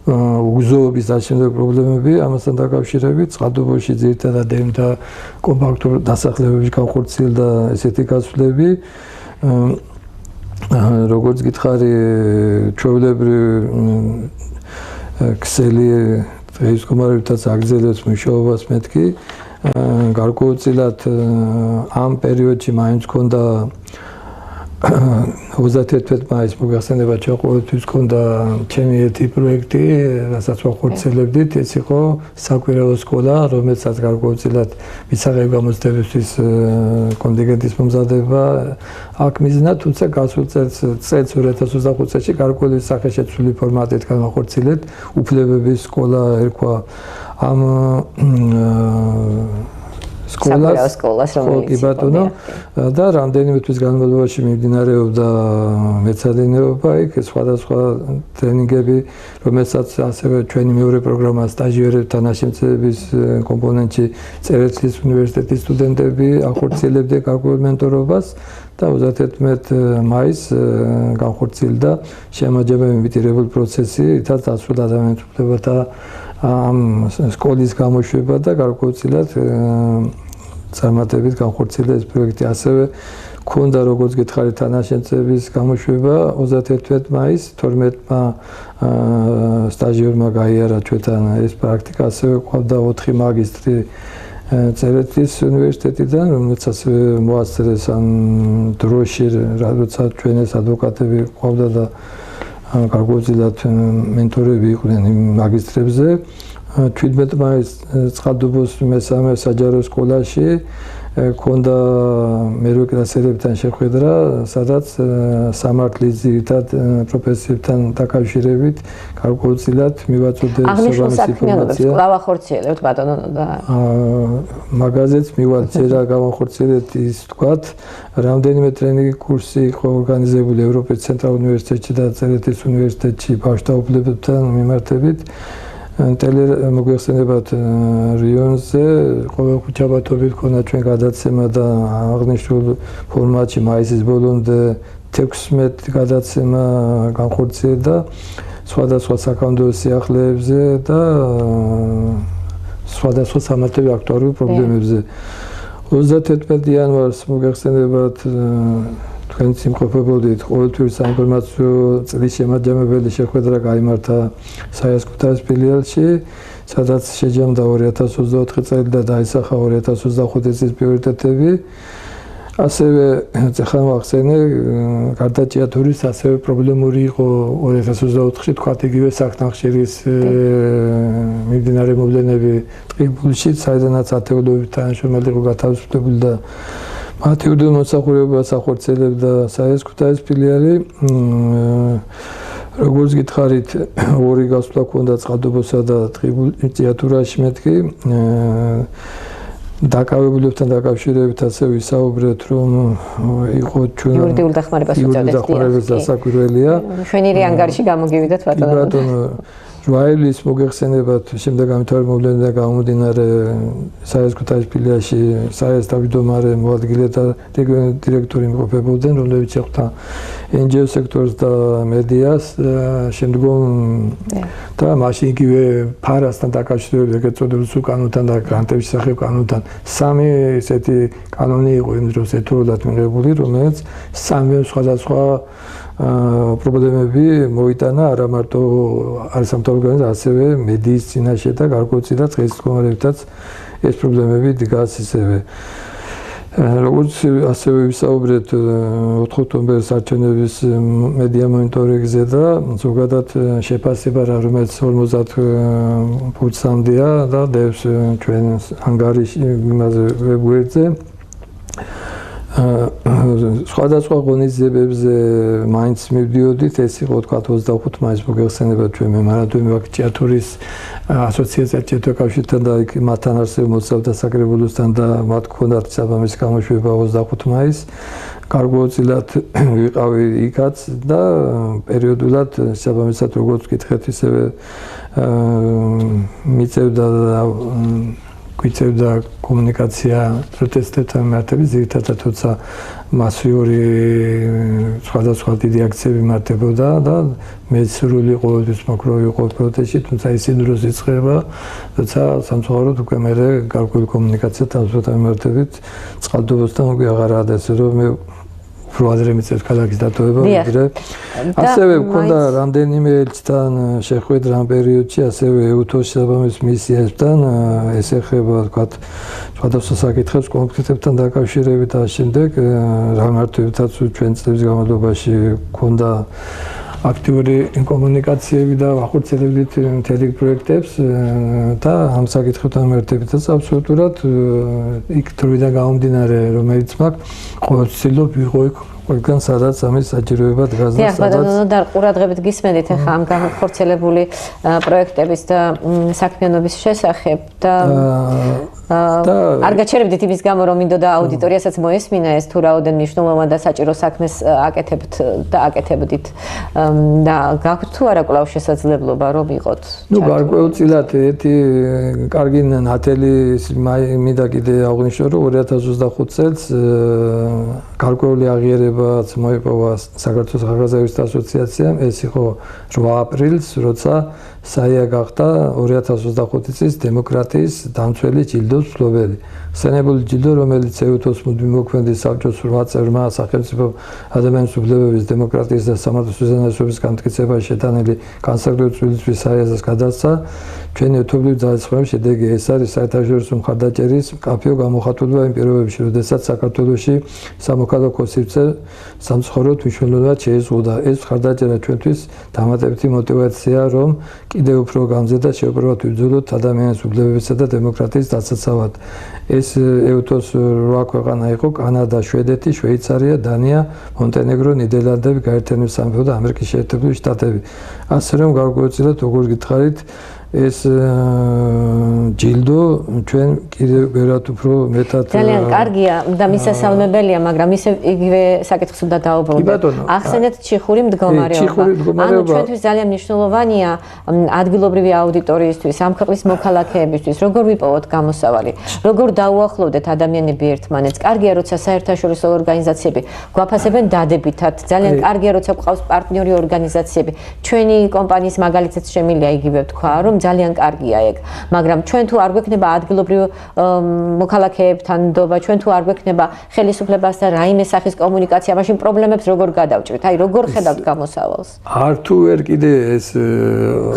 უგზოობის და შემდეგ პრობლემები ამასთან დაკავშირებით წყალტუბოში ძირითადად ემთა კომპაქტურ დასახლებებში განხორციელდა ესეთი გასვლები როგორც გითხარი ჩვეულებრივ ქსელი დღის კომარებითაც აგრძელებს მუშაობას მეთქი გარკვეულწილად ამ პერიოდში მაინც ქონდა 31 მაისს მოგახსენება ჩვენ ყოველთვის ქონდა ჩემი ერთი პროექტი რასაც ვახორციელებდით ეს იყო საკვირაო სკოლა რომელსაც გარკვეულწილად მისაღები გამოცდებისთვის კონტინგენტის მომზადება აქ მიზნა თუმცა გასულ წელს 2025 წელს გარკვეული სახეშეცვლილი ფორმატით განახორციელებთ უფლებების სკოლა ერქვა ამ სკოლას რომელიც კი ბატონო და რამდენიმე თვის განმავლობაში მიმდინარეობდა მეცადინეობა იქ სხვადასხვა ტრენინგები რომელსაც ასევე ჩვენი მეორე პროგრამა სტაჟიერებთან ნაშემწეების კომპონენტში წერეთლის უნივერსიტეტის სტუდენტები ახორციელებდნენ გარკვეულ მენტორობას და 31 მაისს განხორციელდა შემაჯება იმიტირებული პროცესი, ითაც დასრულდა ადამიანთა უფლებათა ამ სკოლის გამოშვება და გარკვეულწილად წარმატებით განხორციელდა ეს პროექტი. ასევე ქონდა როგორც გითხარით თანაშემწეების გამოშვება 31 მაისს 12-მა სტაჟიორმა გაიარა ჩვენთან ეს პრაქტიკა, ასევე ყავდა 4 მაგისტრი წერეთის უნივერსიტეტიდან, რომელიც ასევე მოასწრეს ამ დროში, როცა ჩვენ ეს ადვოკატები ყავდა და გარკვეულწილად მენტორები იყვნენ იმ მაგისტრებზე. 17 მაისს წყალდუბოს მესამე საჯარო სკოლაში ქონდა მერვე კლასელებთან შეხვედრა, სადაც სამართლის ძირითად პროფესიებთან დაკავშირებით გარკვეულწილად მივაწოდე აღნიშნულ საქმიანობებს კვლავ ახორციელებთ ბატონო და მაგაზეც მივაწერა გავახორციელებთ ის თქვათ, რამდენიმე ტრენინგი კურსი იყო ორგანიზებული ევროპის ცენტრალურ უნივერსიტეტში და წერეთის უნივერსიტეტში ბავშვთა უფლებებთან მიმართებით. მოგეხსენებათ რიონზე ყოველ ხუთშაბათობით ქონდა ჩვენ გადაცემა და აღნიშნულ ფორმატში მაისის ბოლომდე 16 გადაცემა განხორციელდა სხვადასხვა საკანონმდებლო სიახლეებზე და სხვადასხვა სამართლებრივ აქტუალურ პრობლემებზე. 31 იანვარს მოგეხსენებათ თქვენც იმყოფებოდით ყოველთვის საინფორმაციო წლის შემაჯამებელი შეხვედრა გაიმართა საიასკუტარის ფილიალში, სადაც შეჯამდა 2024 წელი და დაისახა 2025 წლის პრიორიტეტები. ასევე ეხლა ვახსენე, გარდა ჭიათურის ასევე პრობლემური იყო 2024-ში თქვათ იგივე საქნახშირის მიმდინარე მოვლენები ტყიბულში, საიდანაც ათეულობით თანაშრომელი იყო გათავისუფლებული და მათი უდიდრ მოსახურეობას ახორციელებდა საიასკუტარის ფილიალი. როგორც გითხარით, ორი გასვლა ჰქონდა წყალდუბოსა და ჭიათურაში მეთქი. დაკავებულებთან დაკავშირებით ასე ვისაუბრეთ, რომ იყო ჩვენ იურიდიულ დახმარებას უწევდით დასაკვირველია. მშვენიერი ანგარიში გამოგივიდათ ბატონო. ჯვაილის მოგეხსენებათ შემდეგ ამთავრებულ მოვლენებიდან გამომდინარე საიასკუტარის ფილიალში საიას თავმჯდომარე მოადგილე და დირექტორი იმყოფებოდნენ, რომლებიც შეხვდა NGO სექტორს და მედიას, შემდგომ და მაშინ იგივე ფარასთან დაკავშირებით ეგრეთ წოდებულ სულ კანონთან და გრანტების შესახებ კანონთან სამი ესეთი კანონი იყო იმ დროს ერთდროულად მიღებული, რომელიც სამი სხვადასხვა პრობლემები მოიტანა არა მარტო არასამთავრობო ორგანიზაციებთან, ასევე მედიის წინაშე და გარკვეულწილად დღეს მდგომარეობითაც ეს პრობლემები დგას ისევე. როგორც ასევე ვისაუბრეთ 4 ოქტომბერს არჩევნების მედია მონიტორინგზე და ზოგადად შეფასება რა რომელიც 50 ფუძსამდეა და დევს ჩვენ ანგარიში იმაზე ვებგვერდზე. სხვადასხვა ღონისძიებებზე მაინც მივდიოდით, ეს იყო თქვათ 25 მაისს მოგეხსენებათ ჩვენ მემორანდუმი ვაკ ჭიათურის ასოციაციას ჭიათურის კავშირთან და იქ მათთან არსებულ მოსწავლეთა საკრებულოსთან და მათ ჰქონდათ საბამის გამოშვება 25 მაისს. გარკვეულწილად ვიყავი იქაც და პერიოდულად საბამისად როგორც გითხეთ ისევე მიწევდა და გვიწევდა კომუნიკაცია პროტესტებთან მიმართებით, ძირითადად თორსა მასიური სხვადასხვა დიდი აქციები მართებოდა და მეცრული ყოველთვის მოკროვი იყო პროტესტში, თუმცა ისინი დროს იწყება, როცა სამწუხაროდ უკვე მერე გარკვეული კომუნიკაცია თავისუფლად მიმართებით წყალდუბოსთან უკვე აღარაა და ესე რომ მე უფრო ადრე მიწევს ქალაქის დატოვება, ვიდრე ასევე მქონდა რამდენიმე ელჩთან შეხვედრა ამ პერიოდში, ასევე EUTO-ს საბამის მისიასთან, ეს ეხება თქვათ სხვადასხვა საკითხებს კონფლიქტებთან დაკავშირებით და შემდეგ რა მარტივითაც ჩვენ წლების განმავლობაში მქონდა აქტიური კომუნიკაციები და ახორციელებდით მთელი პროექტებს და ამ საკითხებთან მიმართებითაც აბსოლუტურად იქ დროიდან გამომდინარე, რომელიც მაქვს ყოველწილად ვიყო იქ ყველგან სადაც ამის საჭიროება დგას და სადაც და ყურადღებით გისმენთ ახლა ამ განხორციელებული პროექტების და საქმიანობის შესახებ და არ გაჩერებდით იმის გამო რომ მინდოდა აუდიტორიასაც მოესმინა ეს თუ რაოდენ მნიშვნელოვან და საჭირო საქმეს აკეთებთ და აკეთებდით და გაქვთ თუ არა კვლავ შესაძლებლობა რომ იყოთ ნუ გარკვეულწილად ერთი კარგი ნათელი მინდა კიდე აღვნიშნო რომ 2025 წელს გარკვეული აღიარებაც მოიპოვა საქართველოს ახალგაზრდების ასოციაციამ ეს იყო 8 აპრილს როცა საია გახდა 2025 წლის დემოკრატიის დამცველი ჯილდოს მფლობელი. ხსენებული ჯილდო, რომელიც ეუთოს მოქმედის საბჭოს 8 წევრმა სახელმწიფო ადამიანის უფლებების, დემოკრატიის და სამართლის უზენაესობის განმტკიცებაში შეტანილი განსაკუთრებული წვლილისთვის საიაზას გადასცა, ჩვენი უთობლივი ძალისხმევის შედეგი ეს არის საერთაშორისო მხარდაჭერის მკაფიო გამოხატულება იმ პირობებში, როდესაც საქართველოში სამოქალაქო სივრცე სამცხოვრებლად მნიშვნელოვნად შეიზღუდა. ეს მხარდაჭერა ჩვენთვის დამატებითი мотиваცია, რომ კიდევ უფრო გამზირდა შეუპირველად ვიბრძოლოთ ადამიანის უფლებებისა და დემოკრატიის დასაცავად. ეს ეუთოს 8 ქვეყანა იყო: კანადა, შვედეთი, შვეიცარია, დანია, მონტენეგრო, ნიდერლანდები, გაერთიანებული სამეფო და ამერიკის შეერთებული შტატები. ასე რომ გარკვეულწილად როგორ გითხარით ეს ჯილდო ჩვენ კიდევ ვერათ უფრო მეტად ძალიან კარგია და მისასალმებელია, მაგრამ ისე იგივე საკითხს უნდა დაუბრუნდეთ. ახსენეთ ჩიხური მდგომარეობა. ანუ ჩვენთვის ძალიან მნიშვნელოვანია ადგილობრივი აუდიტორიისთვის, ამ ქვეყნის მოქალაქეებისთვის, როგორ ვიპოვოთ გამოსავალი, როგორ დაუახლოვდეთ ადამიანები ერთმანეთს. კარგია, როცა საერთაშორისო ორგანიზაციები გვაფასებენ დადებითად. ძალიან კარგია, როცა გვყავს პარტნიორი ორგანიზაციები. ჩვენი კომპანიის მაგალითად შემილია იგივე თქვა, რომ ძალიან კარგია ეგ, მაგრამ ჩვენ თუ არ გვექნება ადგილობრივ მოქალაქეებთან ნდობა, ჩვენ თუ არ გვექნება ხელისუფლებასთან რაიმე სახის კომუნიკაცია, მაშინ პრობლემებს როგორ გადავჭრით? აი, როგორ ხედავთ გამოსავალს? არ თუ ვერ კიდე ეს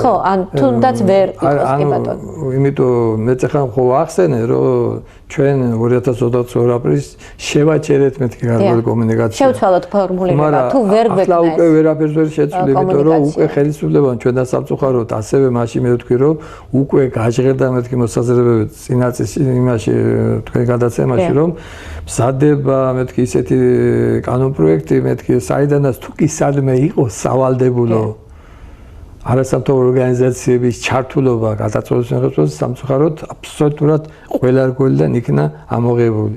ხო, ან თუნდაც ვერ იყოს კი ბატონო. იმიტომ მე ეხლა ხო ახსენე, რომ ჩვენ 2022 აპრილს შევაჩერეთ მეთქი გარკვეული კომუნიკაცია. შევცვალოთ ფორმულირება, თუ ვერ გვექნება. ახლა უკვე ვერაფერს ვერ შეცვლი, იმიტომ რომ უკვე ხელისუფლებამ ჩვენ და სამწუხაროდ ასევე მაშინ მე ვთქვი, რომ უკვე გაჟღერდა მეთქი მოსაზრებები წინაწის იმაში თქვენ გადაცემაში, რომ მზადება მეთქი ისეთი კანონპროექტი მეთქი საიდანაც თუ კი სადმე იყოს სავალდებულო არასამთავრობო ორგანიზაციების ჩართულობა გადაწყვეტილების მიღებაში სამწუხაროდ აბსოლუტურად ყველა რგოლიდან იქნა ამოღებული.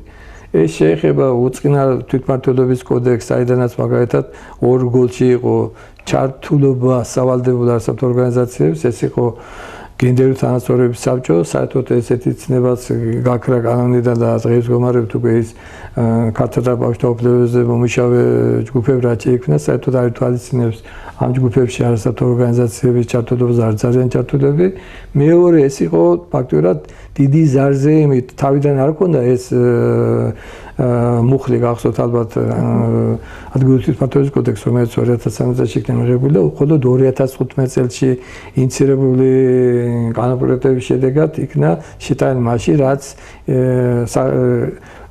ეს შეეხება უწყინარ თვითმმართველობის კოდექსს, საიდანაც მაგალითად ორ რგოლში იყო ჩართულობა სავალდებულო არასამთავრობო ორგანიზაციების, ეს იყო გენდერული თანასწორობის საბჭო, საერთოდ ესეთი ცნებაც გაქრა კანონიდან და დღეს გომარებთ უკვე ის ქართულთა ბავშვთა უფლებებზე მომუშავე ჯგუფები რაც შეიქმნა, საერთოდ არ ითვალისწინებს ამ ჯგუფებში არასამთავრობო ორგანიზაციების ჩართულობას არ ძალიან ჩართულები. მეორე ეს იყო ფაქტურად დიდი ზარზე, იმით თავიდან არ ქონდა ეს მუხლი გახსოვთ ალბათ ადგილობრივი თვითმმართველობის კოდექსი, რომელიც 2013 წელს იქნა მიღებული და მხოლოდ 2015 წელს ინიცირებული კანონპროექტების შედეგად იქნა შეტანილი მაშინ, რაც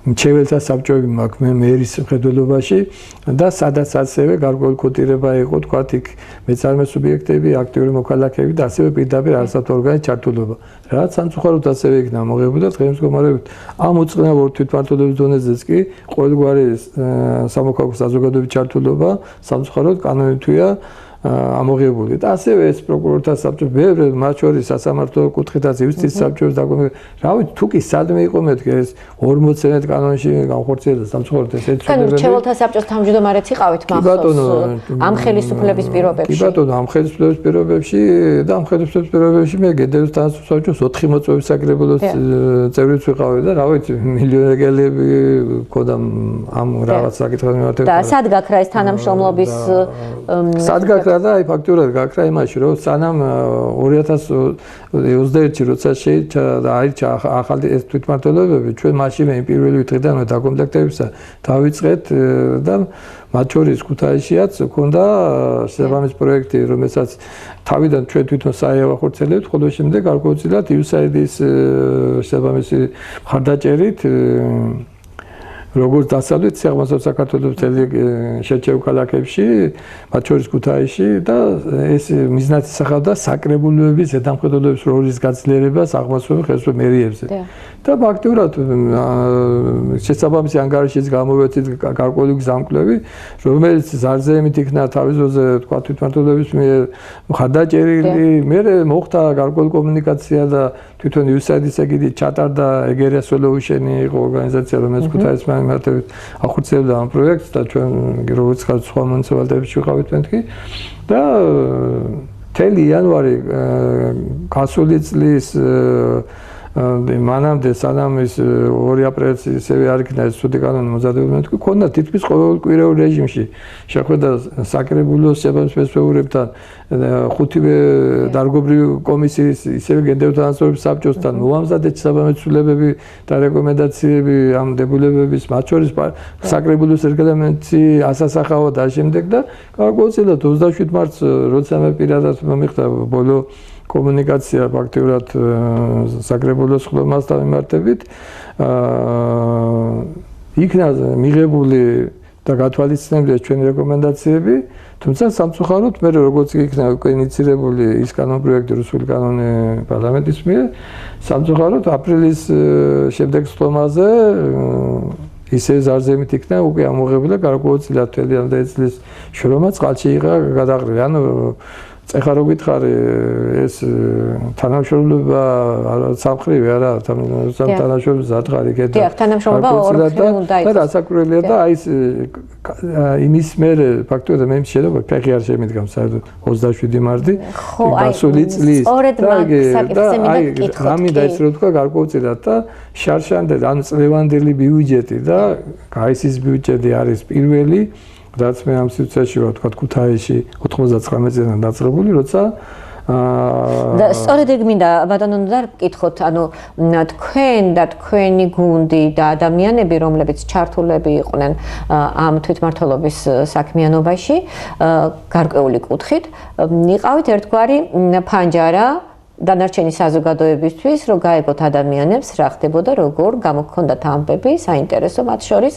მრჩეველთა საბჭოები მაქვს მერის მხედველობაში და სადაც ასევე გარკვეული კოდირება იყო, თქვათ იქ მეწარმე სუბიექტები, აქტიური მოქალაქეები და ასევე პირდაპირ არასამთავრობო ორგანიზაციის ჩართულობა. რაც სამწუხაროდ ასევე იქნა ამოღებული და დღეს მდგომარეობით ამ უწყნარ თვითმმართველობის დონეზეც კი ყოველგვარი სამოქალაქო საზოგადოების ჩართულობა სამწუხაროდ კანონითია ამოღებული და ასევე ეს პროკურორთა საბჭო ბევრი მათ შორის სასამართლო კუთხითაც იუსტიციის საბჭოს დაგმე რა ვიცი თუ კი სადმე იყო მეთქი ეს 40 კანონში განხორციელდა სამწუხაროდ ეს ეცოდებოდა მრჩეველთა საბჭოს თავმჯდომარეც იყავით მახსოვს ამ ხელისუფლების პირობებში კი ბატონო ამ ხელისუფლების პირობებში და ამ ხელისუფლების პირობებში მე გენდერული თანასწორობის საბჭოს 4 მოწვევის საკრებულოს წევრიც ვიყავი და რა ვიცი მილიონერები მქონდა ამ რაღაც საკითხებს მიმართებით და სად გაქრა ეს თანამშრომლობის სად გაქრა და აი ფაქტურად გაქრა იმაში რომ სანამ 2021-ში როცა აირჩა ახალი ეს თვითმმართველობები ჩვენ მაშინვე იმ პირველი დღიდანვე დაკომპლექტებისა დავიწყეთ და მათ შორის ქუთაისშიაც ჰქონდა შესაბამისი პროექტი რომელსაც თავიდან ჩვენ თვითონ საერთაშორისო ხოლო შემდეგ გარკვეულწილად USAID-ის შესაბამისი მხარდაჭერით როგორც დასავლეთ აღმოსავლეთ საქართველოს მთელი შეჩევ ქალაქებში, მათ შორის ქუთაისში და ეს მიზნად ისახავდა საკრებულოების ზედამხედველობის როლის გაძლიერებას აღმოსავლეთ ხელისუფლების მერიებზე. და ფაქტურად შესაბამისი ანგარიშის გამოვეცით გარკვეული გზამკვლევი, რომელიც ზარზეებით იქნა თავის ძროზე თქვა თვითმმართველობის მიერ მხარდაჭერილი, მე მოხდა გარკვეული კომუნიკაცია და თვითონ USAID-ის ეგეთი ჩატარდა ეგერია სოლოუშენი იყო ორგანიზაცია, რომელიც ქუთაისის მიმართებით ახორციელებდა ამ პროექტს და ჩვენ როგორც სხვა მუნიციპალიტეტებში ვიყავით მეთქი და მთელი იანვარი გასული წლის მანამდე სანამ ის 2 აპრილს ისევე არ იქნა ეს ცუდი კანონი მოზადებული მეთქი, ქონდა თითქმის ყოველკვირეულ რეჟიმში შეხვედრა საკრებულოს შეფასებებთან 5-ვე დარგობრივი კომისიის ისევე გენდერთა ანსამბლების საბჭოსთან მოამზადეთ საბამეცულებები და რეკომენდაციები ამ დებულებების მათ შორის საკრებულოს რეგლამენტი ასასახავად და შემდეგ და გარკვეულწილად 27 მარტს როცა მე პირადად მომიხდა ბოლო კომუნიკაცია ფაქტიურად საკრებულოს ხმასთან მიმართებით იქნა მიღებული და გათვალისწინებული ჩვენი რეკომენდაციები, თუმცა სამწუხაროდ მე როგორც იქნა უკვე ინიცირებული ის კანონპროექტი რუსული კანონი პარლამენტის მიერ, სამწუხაროდ აპრილის შემდეგ ხმაზე ისე ზარზემით იქნა უკვე ამოღებული გარკვეულწილად მთელი ამ წლის შრომა წყალში იყო გადაყრილი. ანუ ეხლა რო გითხარი ეს თანამშრომლობა სამხრივი არა თანამშრომლობის სათხარი კეთა. დიახ, თანამშრომლობა ორხრივი უნდა იყოს. და რასაკვირველია და აი ეს იმის მერე ფაქტობრივად მე შეიძლება ფეხი არ შემიდგამ საერთოდ 27 მარტი გასული წლის სწორედ მაგ საკითხზე მივაკითხოთ. ამინდა ეს რო თქვა გარკვეულწილად და შარშანდელი ანუ წლევანდელი ბიუჯეტი და გაისის ბიუჯეტი არის პირველი რაც მე ამ სიტუაციაში ვთქვა ქუთაისში 99 წელიდან დაწყებული, როცა და სწორედ ეგ მინდა ბატონო და ვკითხოთ, ანუ თქვენ და თქვენი გუნდი და ადამიანები, რომლებიც ჩართულები იყვნენ ამ თვითმმართველობის საქმიანობაში, გარკვეული კუთხით, იყავით ერთგვარი ფანჯარა დანარჩენი საზოგადოებისთვის, რომ გაეგოთ ადამიანებს რა ხდებოდა, როგორ გამოგქონდათ ამბები, საინტერესო მათ შორის.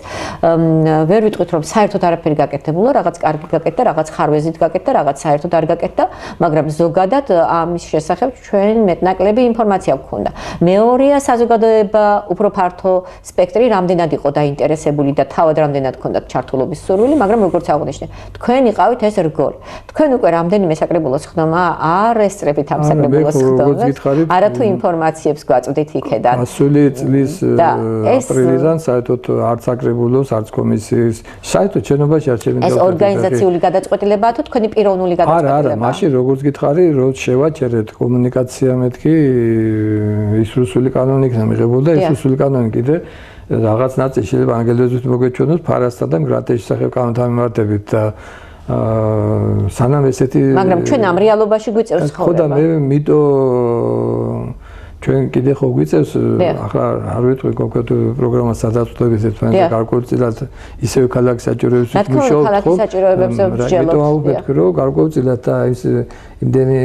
ვერ ვიტყვით, რომ საერთოდ არაფერი გაკეთებულა, რაღაც კარგი გაკეთდა, რაღაც ხარვეზით გაკეთდა, რაღაც საერთოდ არ გაკეთდა, მაგრამ ზოგადად ამის შესახებ ჩვენ მეტნაკლები ინფორმაცია გვქონდა. მეორეა საზოგადოება უფრო ფართო სპექტრი, რამდენად იყო დაინტერესებული და თავად რამდენად ჰქონდათ ჩართულობის სურვილი, მაგრამ როგორც აღნიშნე, თქვენ იყავით ეს რგოლი. თქვენ უკვე რამდენიმე საკრებულოს ხდომა არ ესწრებით ამ საკრებულოს არა თუ ინფორმაციებს გვაწვდით იქედან. გასული წლის აპრილიდან საერთოდ არც საკრებულოს, არც კომისიის, საერთოდ შენობაში არ შემიძლია. ეს ორგანიზაციული გადაწყვეტილებაა თუ თქვენი პიროვნული გადაწყვეტილებაა? არა, მაშინ როგორც გითხარი, რო შევაჩერეთ კომუნიკაცია მეთქი, ის რუსული კანონი იქნა მიღებული და ეს რუსული კანონი კიდე რაღაც ნაწილი შეიძლება ანგელოზით მოგეჩვენოს ფარასთან და მიგრანტების შესახებ კანონთან მიმართებით და სანამ ესეთი მაგრამ ჩვენ ამ რეალობაში გვიწევს ცხოვრება. ხო და მე მიტო ჩვენ კიდე ხო გვიწევს ახლა არ ვიტყვი კონკრეტულ პროგრამას სადაც ვწდებით ერთმანეთს გარკვეულწილად ისევე ქალაქის საჭიროებებს მუშაობთ ხო? ქალაქის საჭიროებებზე ვსჯელობთ. მე ვფიქრობ რომ გარკვეულწილად და ის იმდენი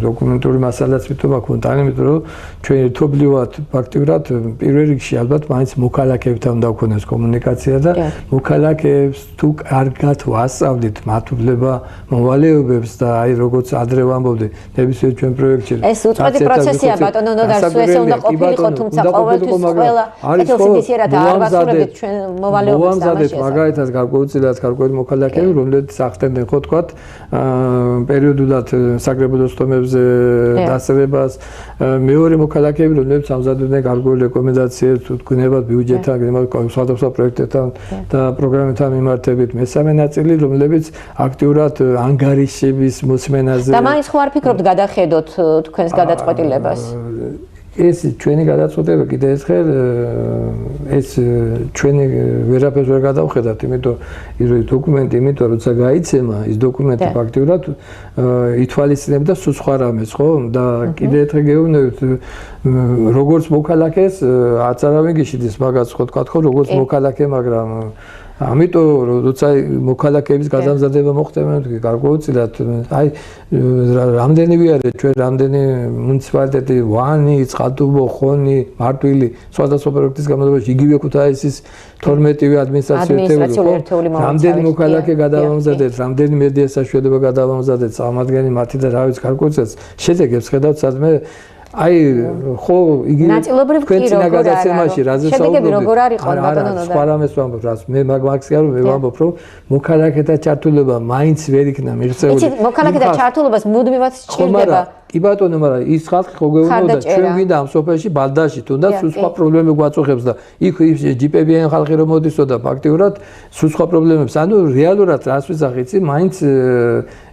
დოკუმენტური მასალაც მითქვა ქონდა, იმიტომ რომ ჩვენ ერთობლივად ფაქტიურად პირველ რიგში ალბათ მაინც მოქალაქეებთან უნდა გქონდეს კომუნიკაცია და მოქალაქეებს თუ კარგად ვასწავლით მათულება მოვალეობებს და აი როგორც ადრე ვამბობდი ნებისმიერ ჩვენ პროექტში ეს უწყვეტი პროცესია ბატონო ნოდარს ესე უნდა ყოფილიყო, თუმცა ყოველთვის ყველა ეთნოსისიერად არ ვასრულებთ ჩვენ მოვალეობებს ამაში. მაგალითად გარკვეულწილად გარკვეული მოქალაქეები რომლებიც ახდენდნენ ხო თქვა პერიოდულად საკრებულოს ხმებზე დასწრებას, მეორე მოქალაქეები რომლებიც ამზადებდნენ გარკვეული რეკომენდაციებს თქვენებად ბიუჯეტთან, სხვადასხვა პროექტებთან და პროგრამებთან მიმართებით, მესამე ნაწილი რომლებიც აქტიურად ანგარიშების მოსმენაზე და მაინც ხო არ ფიქრობთ გადახედოთ თქვენს გადაწყვეტილებას? ეს ჩვენი გადაწყვეტილება კიდე ერთხელ ეს ჩვენი ვერაფერს ვერ გადავხედავთ, იმიტომ ის დოკუმენტი, იმიტომ როცა გაიცემა ის დოკუმენტი ფაქტიურად ითვალისწინებდა სულ სხვა რამეს, ხო? და კიდე ერთხელ გეუბნებით როგორც მოქალაქეს არც არავინ გიშიდის მაგას ხო თქვა, ხო როგორც მოქალაქე, მაგრამ ამიტომ როცა მოქალაქეების გაზამზადება მოხდება, გარკვეულწილად აი რამდენივე არის ჩვენ რამდენი მუნიციპალიტეტი ვანი, ცხადუბო, ხონი, მარტვილი სხვადასხვა პროექტის განმავლობაში იგივე ქუთაისის 12-ვე ადმინისტრაციული ერთეული რამდენი მოქალაქე გადავამზადეთ, რამდენი მედია საშუალება გადავამზადეთ, წარმომადგენელი მათი და რა ვიცი გარკვეულწილად შედეგებს ხედავთ სადმე აი ხო იგივე ნაწილობრივ კი როგორ არის შედეგები როგორ არის ხო ბატონო და სხვა რამეს ვამბობ რას მე მაგს კი არ ვამბობ რომ მოქალაქეთა ჩართულობა მაინც ვერ იქნა მიღწეული იცით მოქალაქეთა ჩართულობას მუდმივად სჭირდება კი ბატონო მაგრამ ის ხალხი ხო გეუბნებოდა ჩვენ გვინდა ამ სოფელში ბალდაში თუნდაც სულ სხვა პრობლემები გვაწუხებს და იქ ჯიპებიან ხალხი რომ მოდისო და ფაქტიურად სულ სხვა პრობლემებს ანუ რეალურად რას ვიზახი იცი მაინც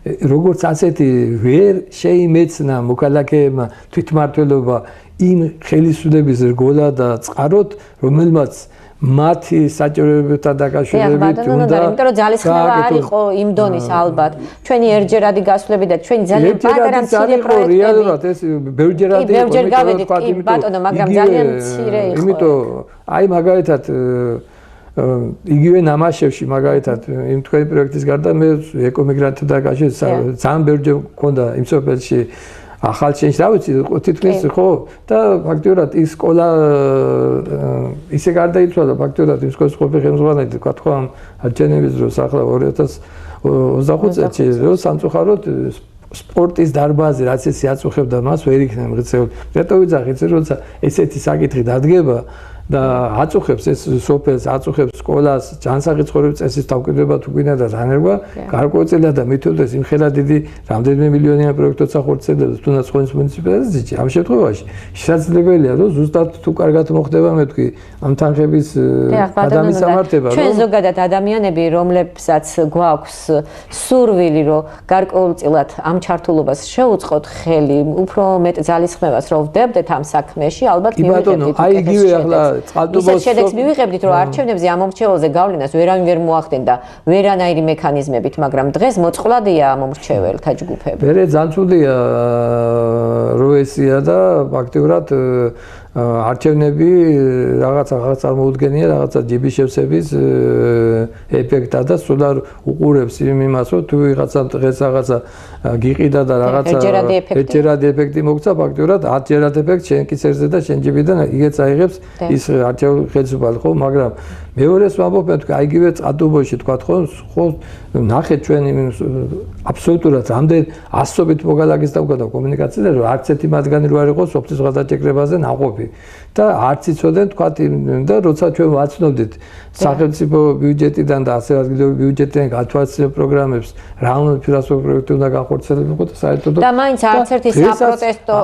როგორც ასეთი ვერ შეიმეცნა მოქალაქეებმა თვითმმართველობა იმ ხელისუფლების რგოლა და წყაროთ რომელმაც მათი საჭიროებებთან დაკავშირებით უნდა იმიტომ რომ ძალისხმევა არ იყო იმ დონის ალბათ ჩვენი ერთჯერადი გასვლები და ჩვენი ძალიან პატარა მცირე პროექტები რეალურად ეს ბევრჯერადი იყო ბევრჯერ გავედით კი ბატონო მაგრამ ძალიან მცირე იყო იმიტომ აი მაგალითად იგივე ნამაშევში მაგალითად იმ თქვენი პროექტის გარდა მე ეკომიგრანტთა დაკავშირებით ძალიან ბევრჯერ მქონდა იმ სოფელში ახალჩენში რა ვიცი თითქმის ხო და ფაქტიურად ის სკოლა ისე გარდაიცვალა ფაქტიურად ის სკოლის ყოფილი ხელმძღვანელი თქვა ხო ამ არჩევნების დროს ახლა 2025 წელს რომ სამწუხაროდ სპორტის დარბაზი რაც ესე აწუხებდა მას ვერ იქნა მიღწეული რატო ვიძახით როცა ესეთი საკითხი დადგება და აწუხებს ეს სოფელს აწუხებს სკოლას ჯანსაღი ცხოვრების წესის თავკიდრება თუ გვინდა და დანერგვა გარკვეულწილად და მithuldes იმ ხელა დიდი რამდენიმე მილიონიან პროექტებს ახორციელებს თუნდაც ხონის მუნიციპალიტეტში ამ შემთხვევაში შესაძლებელია რომ ზუსტად თუ კარგად მოხდება მე თქვი ამ თანხების გადამისამართება ჩვენ ზოგადად ადამიანები რომლებსაც გვაქვს სურვილი რომ გარკვეულწილად ამ ჩართულობას შეუწყოთ ხელი უფრო მეტ ძალისხმევას რომ ვდებდეთ ამ საქმეში ალბათ მივიღებდით აი იგივე ახლა ისეთ შედეგს მივიღებდით რომ არჩევნებზე ამ მომრჩეველზე გავლენას ვერავინ ვერ მოახდენდა ვერანაირი მექანიზმებით მაგრამ დღეს მოწყვლადია ამ მომრჩეველთა ჯგუფები მე ძანწუდია რო ესია და ფაქტიურად არჩევნები რაღაცა წარმოუდგენია რაღაცა ჯიბიშევსების ეფექტა და სულ არ უყურებს იმას რომ თუ ვიღაცა დღეს რაღაცა გიყიდა და რაღაცა ერთჯერადი ეფექტი მოგცა ფაქტიურად 10ჯერად ეფექტი შენ კი წერზე და შენ ჯიბიდან იგეც აიღებს ის არჩევნები ხელისუფალი ხო მაგრამ მეორეს ვამბობ მე თქვი აი იგივე წადუბოში თქვა ხო ნახეთ ჩვენ აბსოლუტურად რამდენ ასობით მოგალაგის დავგადა კომუნიკაციაზე რომ არც ერთი მათგანი რო არ იყო სოფლის გადაჭეკრებაზე ნაყოფი და არც იცოდნენ თქვა და როცა ჩვენ ვაცნობდით სახელმწიფო ბიუჯეტიდან და ასევე ადგილობრივი ბიუჯეტიდან გათვალისწინებულ პროგრამებს რა უნდა ფინანსური პროექტი უნდა განხორციელებულიყო და საერთოდ და მაინც არც ერთი საპროტესტო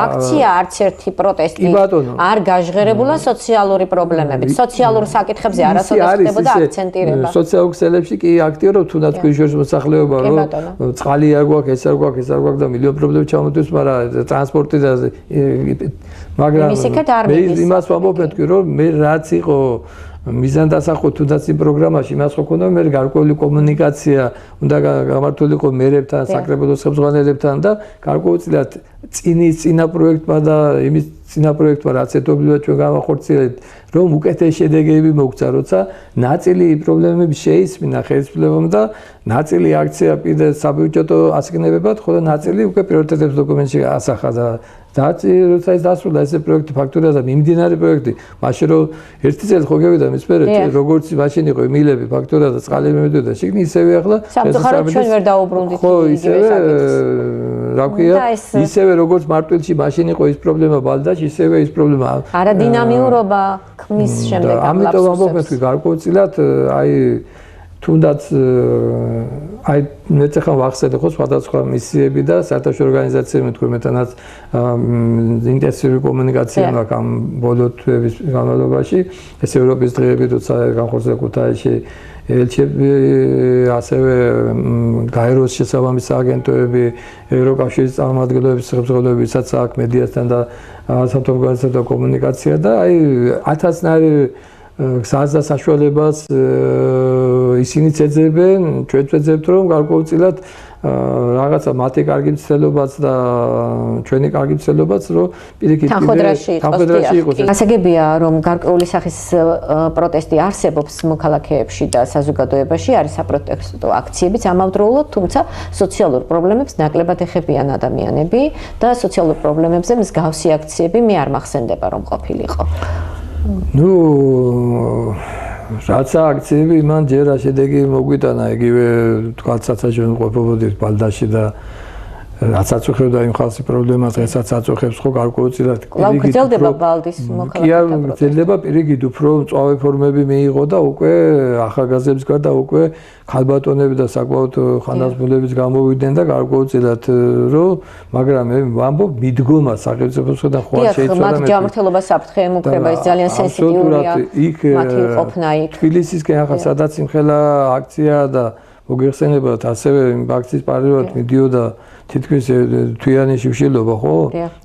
აქცია არც ერთი პროტესტი არ გაჟღერებულა სოციალური პრობლემებით სოციალურ საკითხებზე არასოდეს ხდებოდა აქცენტირება სოციალურ ქსელებში კი აქტიურობ თუნდაც ქვიშორის მოსახლეობა რომ წყალი არ გვაქვს ეს არ გვაქვს ეს არ გვაქვს და მილიონ პრობლემები ჩამოდის მაგრამ ტრანსპორტი და მაგრამ მე იმას ვამბობ მეთქი რომ მე რაც იყო მიზანდასახო თუნდაც იმ პროგრამაში იმას ხო ქონდა მე გარკვეული კომუნიკაცია უნდა გამართულიყო მერებთან საკრებულოს ხელმძღვანელებთან და გარკვეულწილად წინა პროექტმა და იმის წინა პროექტმა რაც ეთობლივად ჩვენ გავახორციელებთ რომ უკეთეს შედეგები მოგცა როცა ნაწილი პრობლემები შეისმინა ხელისუფლებამ და ნაწილი აქცია პირდ საბიუჯეტო ასკნებებად ხოლო ნაწილი უკვე პრიორიტეტებს დოკუმენტში ასახა და როცა ის დასრულდა ეს პროექტი ფაქტურად და მიმდინარე პროექტი მაშინ რომ ერთი წელი ხო გევიდა მის მერე როგორც მაშინ იყო მილები ფაქტურად და წყალი მემედოდა შეგნი ისევე ახლა სამწუხაროდ ჩვენ ვერ დაუბრუნდით იგივე საკითხს რა ქვია ისევე როგორც მარტვილში მაშინ იყო ის პრობლემა ბალდაში ისევე ის პრობლემა არადინამიურობა ქმნის შემდეგ ამიტომ ვამბობ მე გარკვეულწილად აი თუნდაც აი მე ეხლა ვახსენე ხო სხვადასხვა მისიები და საერთაშორისო ორგანიზაციები თქვენ მეტანაც ინტენსიური კომუნიკაცია მაქვს ამ ბოლო თვეების განმავლობაში ეს ევროპის დღეები როცა განხორციელდა ქუთაისში ელჩები ასევე გაეროს შესაბამისი აგენტოები ევროკავშირის წარმომადგენლების სახელმწიფოების ვისაც აქვს მედიასთან და სამთავრობო ორგანიზაციათა კომუნიკაცია და აი 1000-ნაირი გზას და საშუალებას ისინიც ეძებენ, ჩვენც ვეძებთ, რომ გარკვეულწილად რაღაცა მათი კარგი მცდელობაც და ჩვენი კარგი მცდელობაც რომ პირიქით თანხმედრაში იყოს. გასაგებია რომ გარკვეული სახის პროტესტი არსებობს მოქალაქეებში და საზოგადოებაში, არის საპროტესტო აქციებიც ამავდროულად, თუმცა სოციალურ პრობლემებს ნაკლებად ეხებიან ადამიანები და სოციალურ პრობლემებზე მსგავსი აქციები მე არ მახსენდება რომ ყოფილიყო. ნუ რაც აქციები მან ჯერა შედეგი მოგვიტანა იგივე თქვათ საცხოვრებელი ყოფილობდით ბალდაში და რაც აწუხებდა იმ ხალხის პრობლემას, დღესაც აწუხებს ხო გარკვეულწილად. კვლავ გრძელდება ბალდის მოქალაქეთა პროტესტი. გრძელდება პირიქით უფრო მწვავე ფორმები მიიღო და უკვე ახალგაზრდების გარდა უკვე ხალბატონები და საკმაოდ ხანაზმულების გამოვიდნენ და გარკვეულწილად რომ მაგრამ მე ვამბობ მიდგომა სახელმწიფოსგან ხო არ შეიცვალა. მათ ჯანმრთელობა საფრთხე ემუქრება, ეს ძალიან სენსიტიურია. მათი ყოფნა იქ. თბილისისკენ ახლა სადაც იმხელა აქცია და მოგეხსენებათ ასევე იმ აქციის პარალელურად მიდიოდა თითქმის თვიანი შუშილობა ხო?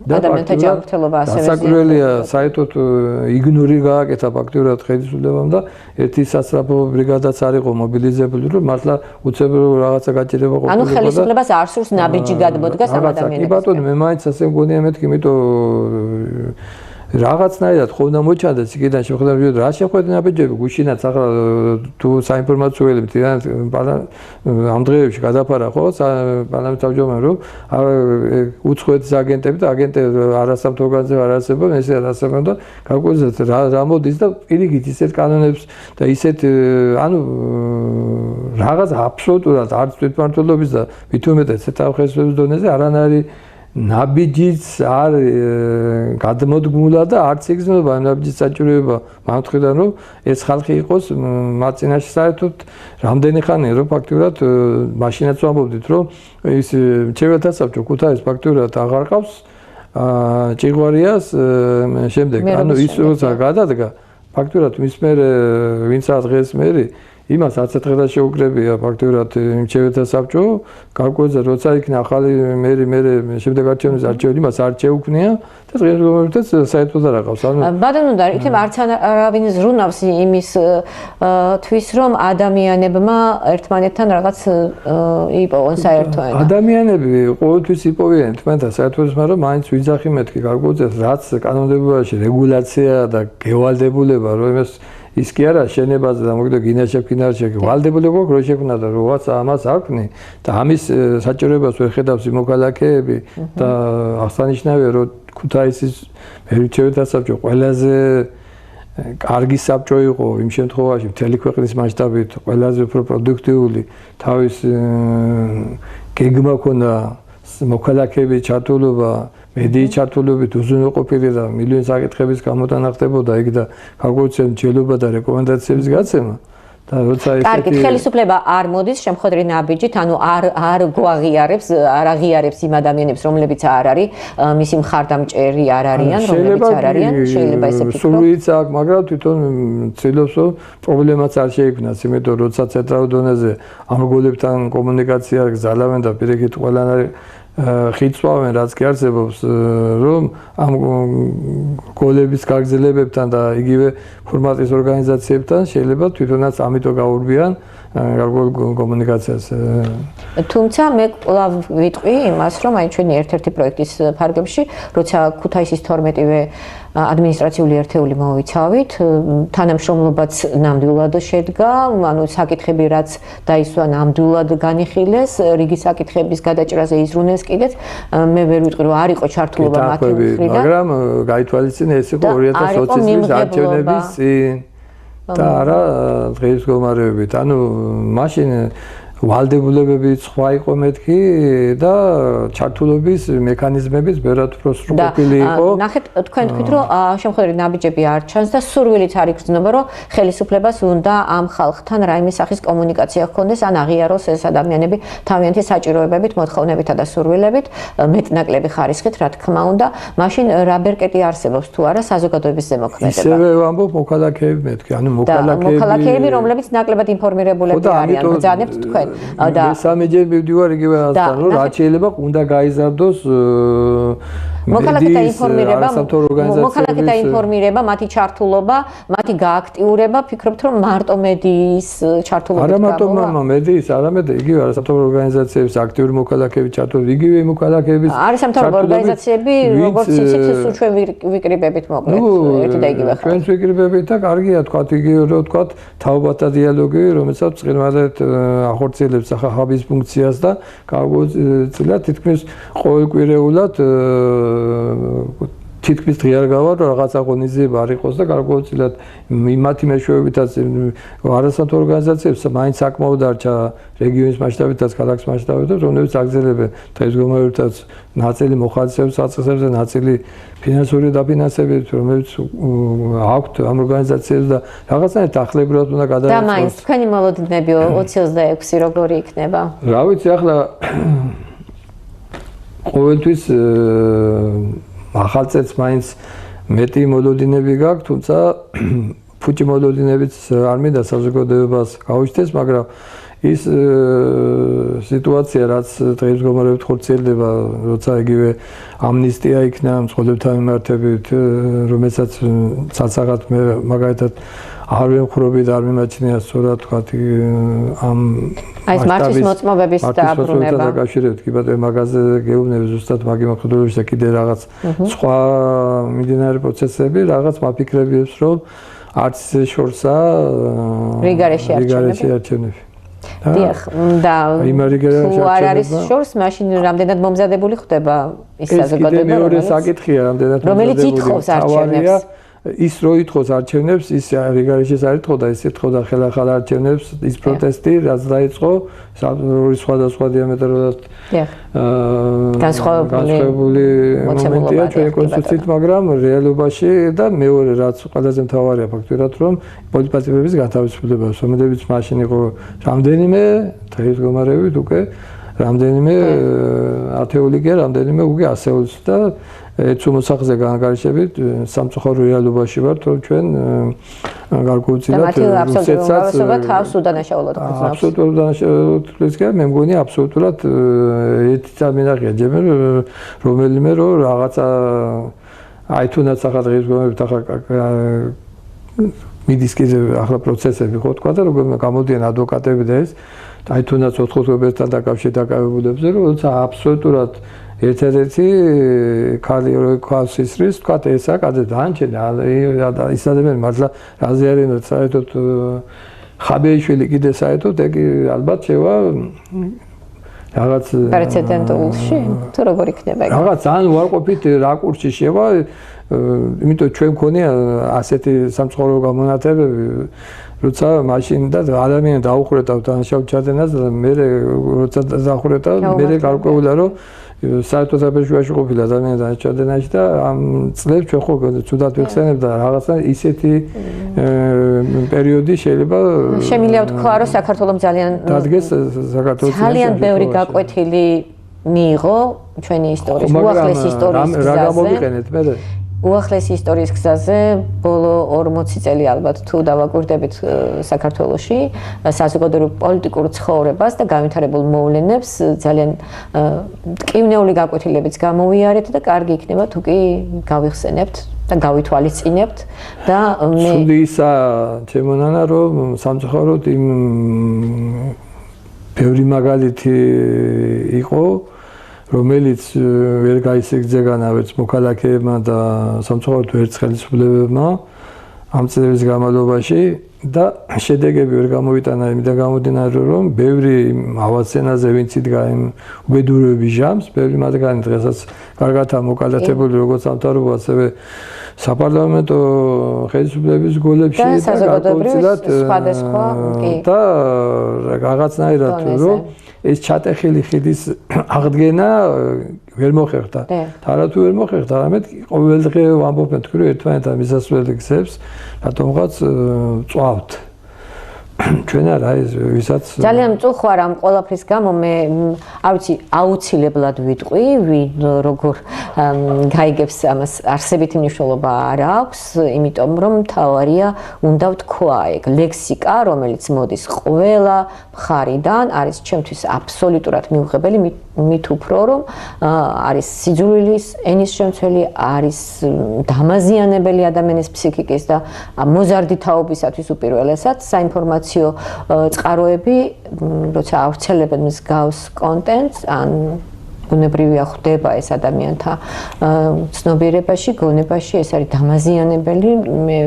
და ადამიანთა ჯანმრთელობა ასევე დასაკვირველია საერთოდ იგნორი გააკეთა ფაქტურად ხელისუფლებამ და ერთი სასწრაფო ბრიგადაც არ იყო მობილიზებული რომ მართლა უცებრო რაღაცა გაჭირება ყოფილიყო. ანუ ხელისუფლებას არ სურს ნაბიჯი გადმოდგას ამ ადამიანებს. კი ბატონო მე მაინც ასე მგონია მეთქი იმიტომ რაღაცნაირად ხო უნდა მოჩანდეს იქიდან შეხვედრა რა შეხვედრა ნაბიჯები გუშინაც ახლა თუ საინფორმაციო ელემენტი ამ დღეებში გადაფარა ხო პარლამენტის თავმჯდომარე რომ უცხოეთის აგენტები და აგენტები არასამთავრობო ორგანიზაციები არ არსებობენ ესე არ არსებობენ და გარკვეულწილად რა მოდის და პირიქით ისეთ კანონებს და ისეთ ანუ რაღაც აბსოლუტურად არც თვითმმართველობის და მით უმეტეს ცეცხლსასროლების დონეზე არანაირი ნაბიჯიც არ გადმოდგმულა და არც იგრძნობა ნაბიჯის საჭიროება მათხრიდან რომ ეს ხალხი იყოს მათ წინაშე საერთოდ რამდენი ხანია რომ ფაქტურად მაშინაც ვამბობდით რომ ის მრჩეველთა საბჭო ქუთაისს ფაქტურად აღარ ყავს ჭიღვარიას შემდეგ ანუ ის როცა გადადგა ფაქტურად მის მერე ვინცაა დღეს მერი იმას არც ერთხელ შეუკრებია ფაქტურად მრჩეველთა საბჭო გარკვეულწილად როცა იქნა ახალი მერე შემდეგ არჩევნების არჩევანი იმას არ შეუქმნია და დღეს გომერტეს საერთოდ არ აყავს ანუ ბატონო იქნებ არც არავინ ზრუნავს იმის თვის რომ ადამიანებმა ერთმანეთთან რაღაც იპოვონ საერთოენა ადამიანები ყოველთვის იპოვიან ერთმანეთთან საერთოებას მაგრამ მაინც ვიძახი მეთქი გარკვეულწილად რაც კანონმდებლობაში რეგულაცია და გევალდებულება რომ იმას ის კი არა შენებაზე და მოგდო გინაშეფინარში ვალდებულება რო შექმნა და როაც ამას არქნი და ამის საჭიროებას ვერ ხედავს მოქალაქეები და აღსანიშნავია რომ ქუთაისის მერჩეველთა საბჭო ყველაზე კარგი საბჭო იყო იმ შემთხვევაში მთელი ქვეყნის მასშტაბით ყველაზე უფრო პროდუქტიული თავის გეგმა ქონდა მოქალაქეების ჩართულობა მედიის ჩართულობით უზრუნველყოფილი და მილიონი საკითხების გამოტანახდებოდა იქ და გარკვეულწილად მსჯელობა და რეკომენდაციების გაცემა და როცა კარგი ხელისუფლება არ მოდის შემხვედრი ნაბიჯით ანუ არ გვაღიარებს არ აღიარებს იმ ადამიანებს რომლებიც არ არის მისი მხარდამჭერი არ არიან რომლებიც არ არიან შეიძლება ესე ვფიქრო სულიც აქვს მაგრამ თვითონ ცდილობს რომ პრობლემაც არ შეიქმნას იმიტომ როცა ცენტრალურ დონეზე ამ გოლებთან კომუნიკაცია გზალავენ და პირიქით ყველანაირი ხიცვავენ რაც კი არსებობს რომ ამ გოლების გაგრძელებებთან და იგივე ფორმატის ორგანიზაციებთან შეიძლება თვითონაც ამიტომ გაურბიან გარკვეულ კომუნიკაციას თუმცა მე კვლავ ვიტყვი იმას რომ აი ჩვენი ერთ-ერთი პროექტის ფარგლებში როცა ქუთაისის 12-ვე ადმინისტრაციული ერთეული მოვიცავით თანამშრომლობაც ნამდვილად შედგა ანუ საკითხები რაც დაისვა ნამდვილად განიხილეს რიგი საკითხების გადაჭრაზე იზრუნეს კიდეც მე ვერ ვიტყვი რომ არ იყო ჩართულობა მათი მხრიდან მაგრამ გაითვალისწინე ეს იყო 2020 წლის არჩევნების წინ და არა დღეს გომარებით ანუ მაშინ ვალდებულებები სხვა იყო მეთქი და ჩართულობის მექანიზმებიც ბევრად უფრო სრულყოფილი იყო. ნახეთ თქვენ თქვით რომ შემოხვედრი ნაბიჯები არ ჩანს და სურვილიც არ იგრძნობა რომ ხელისუფლებას უნდა ამ ხალხთან რაიმე სახის კომუნიკაცია ჰქონდეს ან აღიაროს ეს ადამიანები თავიანთი საჭიროებებით, მოთხოვნებითა და სურვილებით მეტნაკლები ხარისხით რა თქმა უნდა, მაშინ რა ბერკეტი არსებობს თუ არა საზოგადოების ზემოქმედება. ისევე ვამბობ მოქალაქეები მეთქი, ანუ მოქალაქეები რომლებიც ნაკლებად ინფორმირებულები არიან, ბრძანებთ თქვენ. და სამეჯერ მივდივარ იგივე ასთან რომ რაც შეიძლება უნდა გაიზარდოს მოქალაქეთა ინფორმირება, მათი ჩართულობა, მათი გააქტიურება, ფიქრობთ რომ მარტო მედიის ჩართულობით არა მარტო მედიის, არამედ იგივე არასამთავრობო ორგანიზაციების აქტიური მოქალაქეების ჩართულობით, იგივე მოქალაქეების არის სამთავრობო ორგანიზაციები, როგორც იცით, სულ ჩვენ ვიკრიბებით მოკლედ, ერთი და იგივე ხარ. ჩვენს ვიკრიბებით და კარგია თქვა, იგივე რო თქვა, თაობათა დიალოგი, რომელსაც ბრწყინვალედ ახორციელებს ახალ ფუნქციას და გაგვიძლია თითქმის ყოველკვირეულად თითქმის ღია გავარ რაღაცა ღონისძიება არ იყოს და გარკვეულწილად იმათი მეშვეობითაც არასამთავრობო ორგანიზაციებს მაინც საკმაოდ დარჩა რეგიონის მასშტაბითაც ქალაქის მასშტაბითაც რომლებიც აგრძელებენ დღესდღეობითაც ნაწილი მოხალისეებს აწყისებს და ნაწილი ფინანსური დაფინანსებით რომელიც აქვთ ამ ორგანიზაციებს და რაღაცნაირად ახლებურად უნდა გადაიწყოს და მაინც თქვენი მოლოდინები 2026 როგორი იქნება? რა ვიცი ახლა ყოველთვის ახალ წელს მაინც მეტი მოლოდინები გაქვს, თუმცა ფუჭი მოლოდინებიც არ მინდა საზოგადოებას გაუჩნდეს, მაგრამ ის სიტუაცია, რაც დღეს მდგომარეობით ხორციელდება, როცა იგივე ამნისტია იქნა მწყოლებთან მიმართებით, რომელსაც ცალსაღად მე მაგალითად არ ვემხრობი და არ მიმაჩნია სწორად თქვა ამ აი ეს მართვის მოწმობების დაბრუნება დაკავშირებით კი ბატონო მაგაზე გეუბნები ზუსტად მაგი მოხდულებში და კიდე რაღაც სხვა მიმდინარე პროცესები რაღაც მაფიქრებიებს რომ არც შორსა რიგარეში არჩევნები დიახ და თუ არ არის შორს მაშინ რამდენად მომზადებული ხდება ის საზოგადოება რომელიც ითხოვს არჩევნებს ის რო ითხოვს არჩევნებს, ის რიგარეშიც არ ითხოვდა, ის ითხოვდა ხელახალ არჩევნებს, ის პროტესტი, რაც დაიწყო, სხვადასხვა დიამეტრულად განსხვავებული მომენტია ჩვენი კონსტიტუციით, მაგრამ რეალობაში და მეორე რაც ყველაზე მთავარია ფაქტურად, რომ პოლიტიკების განთავისუფლება, რომელიც მაშინ იყო რამდენიმე დღის მდგომარეობით უკვე რამდენიმე ათეული კი რამდენიმე უკვე ასეულს და ეცუ მოსახზე განგარიშებით სამწუხარო რეალობაში ვართ რომ ჩვენ გარკვეულწილად რუსეთსაც თავს უდანაშაულად გრძნობს აბსოლუტურად უდანაშაულად მე მგონი აბსოლუტურად ერთი წამენახია ჯერ რომელიმე რომ რაღაცა აი თუნდაც ახლა დღეს გომებით ახლა მიდის კიდე ახლა პროცესები ხო თქვა და როგორ გამოდიან ადვოკატები და ეს აი თუნდაც 4-5-თან დაკავშირებულებზე რომ აბსოლუტურად ერთ-ერთი ქალი როიქავს ისრის თქვა ესა კადე დაანჩენა ის ადამიანი მართლა რაზე არიან საერთოდ ხაბეიშვილი კიდე საერთოდ ეგ ალბათ შევა რაღაც პრეცედენტულში თუ როგორ იქნება ეგ რაღაც ძალიან უარყოფით რაკურსში შევა იმიტომ ჩვენ მქონია ასეთი სამწუხარო გამონათებები როცა მაშინ და ადამიანი დაუხრეთავ დანაშაულ ჩადენას და მე როცა დაუხრეთავ მე გარკვეულა რომ საერთოდ აბეჟუაში ყოფილი ადამიანი დანაშაულში და ამ წლებს ჩვენ ხო ცუდად ვიხსენებ და რაღაცა ისეთი პერიოდი შეიძლება შემიძლია ვთქვა რომ საქართველოს ძალიან ბევრი გაკვეთილი მიიღო ჩვენი ისტორიის უახლეს ისტორიის გზაზე რა გამოვიყენეთ მე უახლესი ისტორიის გზაზე ბოლო 40 წელი ალბათ თუ დავაკვირდებით საქართველოში საზოგადოებრივ პოლიტიკურ ცხოვრებას და განვითარებულ მოვლენებს ძალიან მტკივნეული გაკვეთილებიც გამოვიარეთ და კარგი იქნება თუ კი გავიხსენებთ და გავითვალისწინებთ და მე ცუდი ისა ჩემო ნანა რომ სამწუხაროდ იმ ბევრი მაგალითი იყო რომელიც ვერ გაისეგზეგანავერც მოქალაქეებმა და სამწუხაროდ ვერც ხელისუფლებებმა ამ წლების განმავლობაში და შედეგები ვერ გამოვიტანა იმიდან გამომდინარე რომ ბევრი ავაცენაზე ვინც იდგა იმ უბედურების ჟამს ბევრი მათგანი დღესაც კარგადაა მოკალათებული როგორც სამთავრობო ასევე საპარლამენტო ხელისუფლების გოლებში და საზოგადოებრივ სხვადასხვა და რაღაცნაირად რომ ეს ჩატეხილი ხიდის აღდგენა ვერ მოხერხდა. თარათუ ვერ მოხერხდა, არამედ ყოველდღე ვამბობენ თქვენ ერთმანეთთან მისასვლელი გზებს, რატომღაც წვავთ. ჩვენ არა ეს ვისაც ძალიან მწუხვარ ამ ყველაფრის გამო მე არ ვიცი აუცილებლად ვიტყვი როგორ გაიგებს ამას არსებითი მნიშვნელობა არ აქვს იმიტომ რომ თავარია უნდა ვთქვა ეგ ლექსიკა რომელიც მოდის ყველა მხარიდან არის ჩემთვის აბსოლუტურად მიუღებელი მით უფრო რომ არის სიძულვილის ენის შემცველი, არის დამაზიანებელი ადამიანის ფსიქიკის და მოზარდი თაობისათვის უპირველესად საინფორმაციო წყაროები, როცა ავრცელებენ მსგავს კონტენტს, ან ბუნებრივია ხვდება ეს ადამიანთა ცნობიერებაში, გონებაში, ეს არის დამაზიანებელი, მე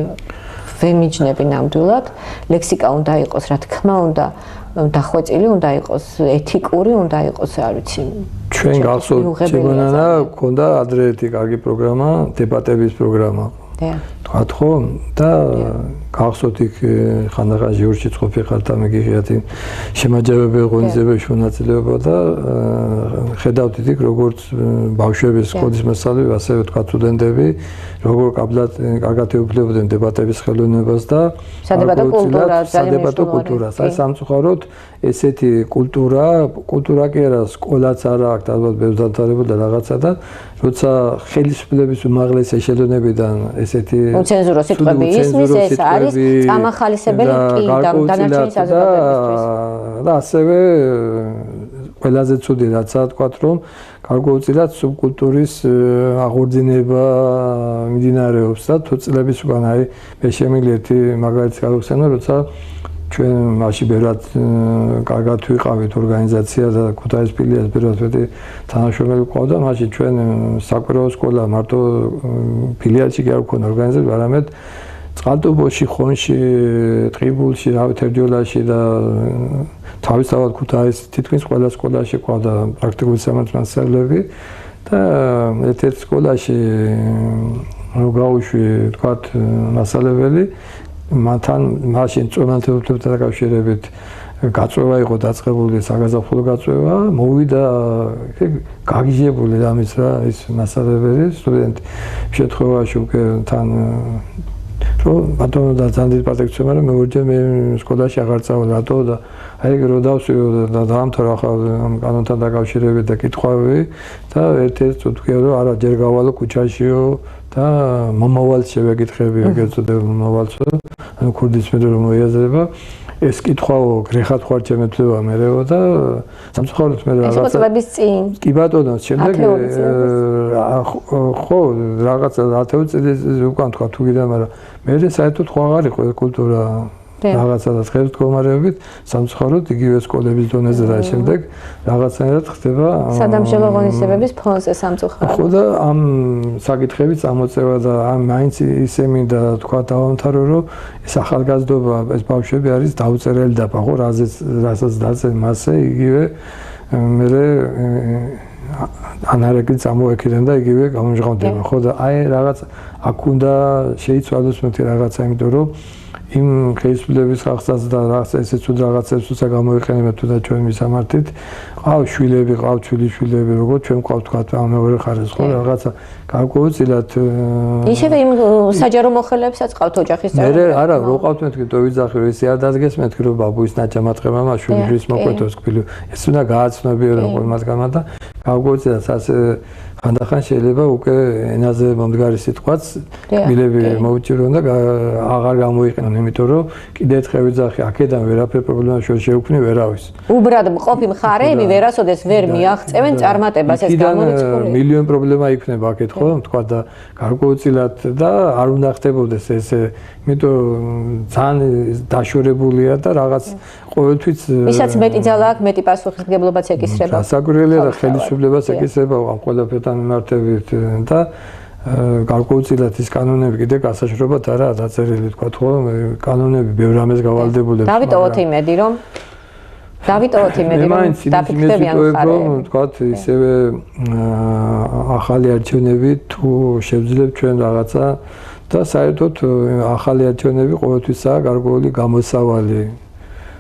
ვემიჯნები ნამდვილად, ლექსიკა უნდა იყოს, რა თქმა უნდა, დახვეწილი უნდა იყოს, ეთიკური უნდა იყოს, არ ვიცი. ჩვენ გახსოვთ, ჩემანანა გქონდა ადრე ერთი კარგი პროგრამა, დებატების პროგრამა. თქვათ ხო და გახსოვთ იქ ხანდახან ჟიურში ცხოფი ხარ და მეგიღიათ შემაჯერებელი ღონისძიებებში მონაწილეობა და ხედავთ იქ როგორც ბავშვების სკოლის მასწავლებლები, ასევე თქვათ სტუდენტები, როგორ კარგად ეუფლებოდნენ დებატების ხელოვნებას და სადებატო კულტურას. აი სამწუხაროდ ესეთი კულტურა კი არა, სკოლაც არა აქვს, ალბათ ბევრ დამთავრებულ და რაღაცა და როცა ხელისუფლების უმაღლესი ეშელონებიდან ესეთი უცენზურო სიტყვები ისმის, ეს არის წამახალისებელი კი დანარჩენი საზოგადოებისთვის. და ასევე ყველაზე ცუდი რაცაა თქვათ, რომ გარკვეულწილად სუბკულტურის აღორძინება მიმდინარეობს და თუ წლების უკან არის მე შემიძლია ერთი მაგალითს გავხსენო, როცა ჩვენ მაშინ ბევრად კარგად ვიყავით ორგანიზაცია და ქუთაის ფილიალს ბევრად მეტი თანამშრომელი ყავდა, მაშინ ჩვენ საკვირაო სკოლა მარტო ფილიალში კი არ ვქონდა ორგანიზებული, არამედ წყალტუბოში, ხონში, ტყიბულში, თერჯოლაში და თავისთავად ქუთაის თითქმის ყველა სკოლაში ყავდა პრაქტიკული სამართლმსაჯულები და ერთ-ერთ სკოლაში გავუშვი თქვათ მასალებელი მათთან მაშინ წონათეობთან დაკავშირებით გაწვევა იყო დაწყებული საგაზაფხულო გაწვევა, მოვიდა გაგიჟებული რამის რა ის მასალებელი სტუდენტი შემთხვევაში უკვე თან რომ ბატონო და ძალიან პატექცია, მაგრამ მე ორჯერ მე სკოლაში აღარ წავალ რატო და აი რო დავსვიო და დაამთავრა ახალ კანონთან დაკავშირებით და კითხვები და ერთ-ერთ ვთქვია რომ არა ჯერ გავალო ქუჩაშიო და მომავალს შევეკითხები ეგრეთ წოდებულ მომავალსო ანუ ქურდის მე რომ მოიაზრება ეს კითხვაო გრეხად ხარ ჩემეთლება მერეო და სამწუხაროდ მე რაღაცა ეს წინ კი ბატონო შემდეგ ხო რაღაცა 10 წელს უკან თქვა თუ გიდა მაგრამ მე საერთოდ ხო აღარ იყო კულტურა რაღაცადაც ხელმძღვანელობით სამწუხაროდ იგივე სკოლების დონეზე და შემდეგ რაღაცნაირად ხდება სადამშრომლო ღონისძიებების ფონზე სამწუხაროდ ხო და ამ საკითხებით წამოწევა და ამ მაინც ისე მინდა თქვა დავამთავრო რომ ეს ახალგაზრდობა ეს ბავშვები არის დაუწერელი დაბა ხო რასაც დაწერ მასე იგივე მე ანარეგლი წამოექიდან და იგივე გამომჟღავდება ხო და აი რაღაც აქ უნდა შეიცვალოს მეტი რაღაცა იმიტომ რომ იმ ხელისუფლების ხალხსაც და რაღაცა ესე ცუდ რაღაცებს უცა გამოიყენებენ თუ და ჩვენ მისამართით ყავს შვილები ყავს შვილიშვილები როგორ ჩვენ ყავს თქვა ამ მეორე ხარეს ხო რაღაცა გარკვეულწილად ისევე იმ საჯარო მოხელეებსაც ყავთ ოჯახის წევრები მე არა რო ყავთ მეთქი თუ ვიძახი რომ ესე არ დადგეს მეთქი რომ ბაბუის ნაჭამატყება მას შვილიშვილის მოკვეთოს კბილი ეს უნდა გააცნობიერო ყველმასგანმა და გარკვეულწილად ასე ხანდახან შეიძლება უკვე ენაზე მომდგარი სიტყვაც კბილები მოუჭირონ და აღარ გამოიყენონ იმიტომ რომ კიდე ერთხელ ვიძახი აქედან ვერაფერ პრობლემა შეუქმნი ვერავის უბრალოდ მყოფი მხარეები ვერასოდეს ვერ მიაღწევენ წარმატებას ეს გამორიცხული მილიონ პრობლემა იქნება აქეთ ხო თქვა და გარკვეულწილად და არ უნდა ხდებოდეს ესე იმიტომ ძალიან დაშორებულია და რაღაც ყოველთვის ისაც მეტი ძალა აქვს მეტი პასუხისმგებლობაც ეკისრება გასაკვირველია და ხელისუფლებას ეკისრება ამ ყველაფერთან მიმართებით და გარკვეულწილად ის კანონები კიდე გასაშრობად არაა დაწერილი თქვა ხო კანონები ბევრ რამეს გავალდებული დავიტოვოთ იმედი რომ დაფიქრდებიან მხარეები თქვა ისევე ახალი არჩევნები თუ შევძლებთ ჩვენ რაღაცა და საერთოდ ახალი არჩევნები ყოველთვისაა გარკვეული გამოსავალი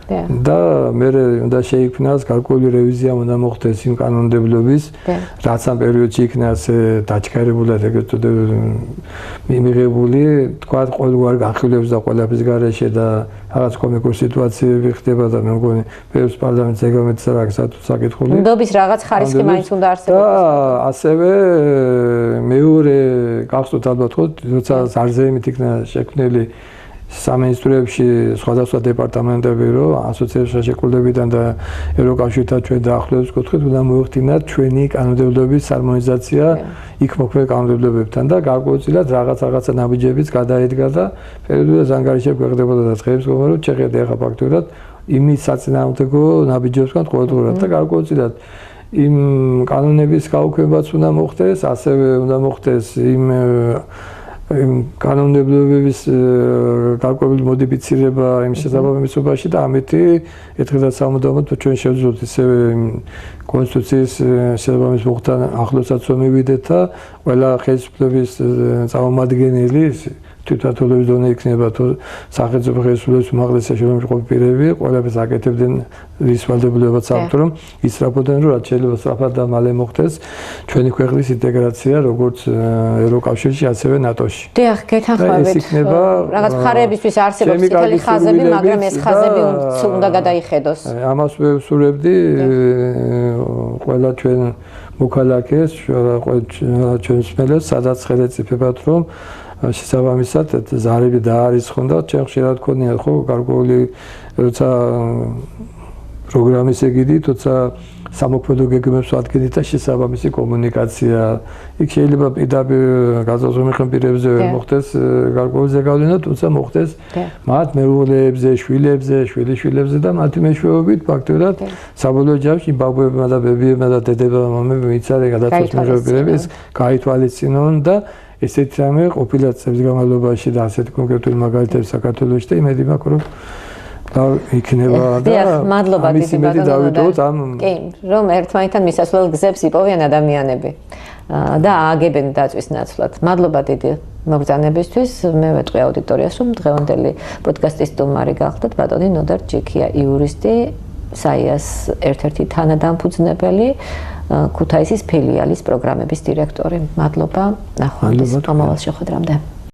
და მე უნდა შეიქმნას გარკვეული რევიზია უნდა მოხდეს იმ კანონმდებლობის რაც ამ პერიოდში იქნა ასე დაჩქარებულად ეგრეთ მიღებული თქვა ყოველგვარ განხილვებს და ყველაფრის გარეშე და რაღაც კომიკური სიტუაციები ხდება და მე მგონი ბევრს პარლამენტს ეგრემეც აქვს საკითხული ნდობის რაღაც ხარისხი მაინც უნდა არსებობდეს და ასევე მეორე გახსოვთ ალბათ ხო როცა ზარზეიმით იქნა შექმნილი სამინისტროებში სხვადასხვა დეპარტამენტები რო ასოციაციის შეკვლებიდან და ევროკავშირთან ჩვენ დაახლოებით გქონდით, უნდა მოეხდინათ ჩვენი კანონმდებლობის ჰარმონიზაცია იქ მოქმედ კანონმდებლობებთან და გარკვეულწილად რაღაცა ნაბიჯებიც გადაედგა და პერიოდულად ანგარიში გვეყდებოდა და დღეებს გქონდა რომ ჩეხეთი ახლა ფაქტურად იმის საწინააღმდეგო ნაბიჯებსგან ყოველდღურად და გარკვეულწილად იმ კანონების გაუქმებაც უნდა მოხდეს, ასევე უნდა მოხდეს იმ კანონმდებლობების გარკვეული მოდიფიცირება იმ შესაბამისობაში და ამით ერთხელაც სამუდამოდ ჩვენ შევძლოთ ისევე კონსტიტუციის შესაბამის მოხდან ახლოსაც მივიდეთ და ყველა ხელისუფლების წარმომადგენელი თვითმმართველობის დონე იქნება თუ სახელმწიფო ხელისუფლების უმაღლესი შეშრომის პირები ყველაფერს აკეთებდნენ რის ვალდებულებაც აქვთ რომ ისწრაფოდნენ რომ რაც შეიძლება სწრაფად და მალე მოხდეს ჩვენი ქვეყნის ინტეგრაცია როგორც ევროკავშირში ასევე ნატოში. დიახ, გეთანხმებით. რაღაც მხარეებისთვის არსებობს წითელი ხაზები, მაგრამ ეს ხაზები უნდა გადაიხედოს. ამას ვსურვებდი ყველა ჩვენ მოქალაქეს, ჩვენს მელეს, სადაც ხელეწიფებათ რომ შესაბამისად ზარები დაარიცხონ და ჩვენ ხშირად გქონია ხო გარკვეული როცა პროგრამის ეგიდი, თორსა სამოქმედო გეგმებს ვადგენთ და შესაბამისი კომუნიკაცია იქ შეიძლება პირდაპირ გაზომვის პირებზე ვერ მოხდეს გარკვეული ზეგავლენა, თუმცა მოხდეს მათ მეუღლეებზე, შვილებზე და მათი მეშვეობით ფაქტობრივად საბოლოო ჯამში ბაბუებმა და ბებიებმა და დედებმა მამებმა იცარენ გადაწყვეტს მეშვეობები ეს გაითვალისწინონ და ესეთ რამე ყოფილა წლების განმავლობაში და ასეთ კონკრეტული მაგალითები საქართველოში და იმედი მაქვს რომ იქნება და მადლობა დიდი დავიდოთ ამ კი რომ ერთმანეთთან მისასვლელ გზებს იპოვიან ადამიანები და ააგებენ დაწვის ნაცვლად. მადლობა დიდი მოგზაურობისთვის. მე ვეტყვი აუდიტორიას რომ დღევანდელი პოდკასტის სტუმარი გახდათ ბატონი ნოდარ ჯიქია, იურისტი, საიას ერთ-ერთი თანადამფუძნებელი, ქუთაისის ფილიალის პროგრამების დირექტორი. მადლობა. ნახვამდის მომავალ შეხვედრამდე.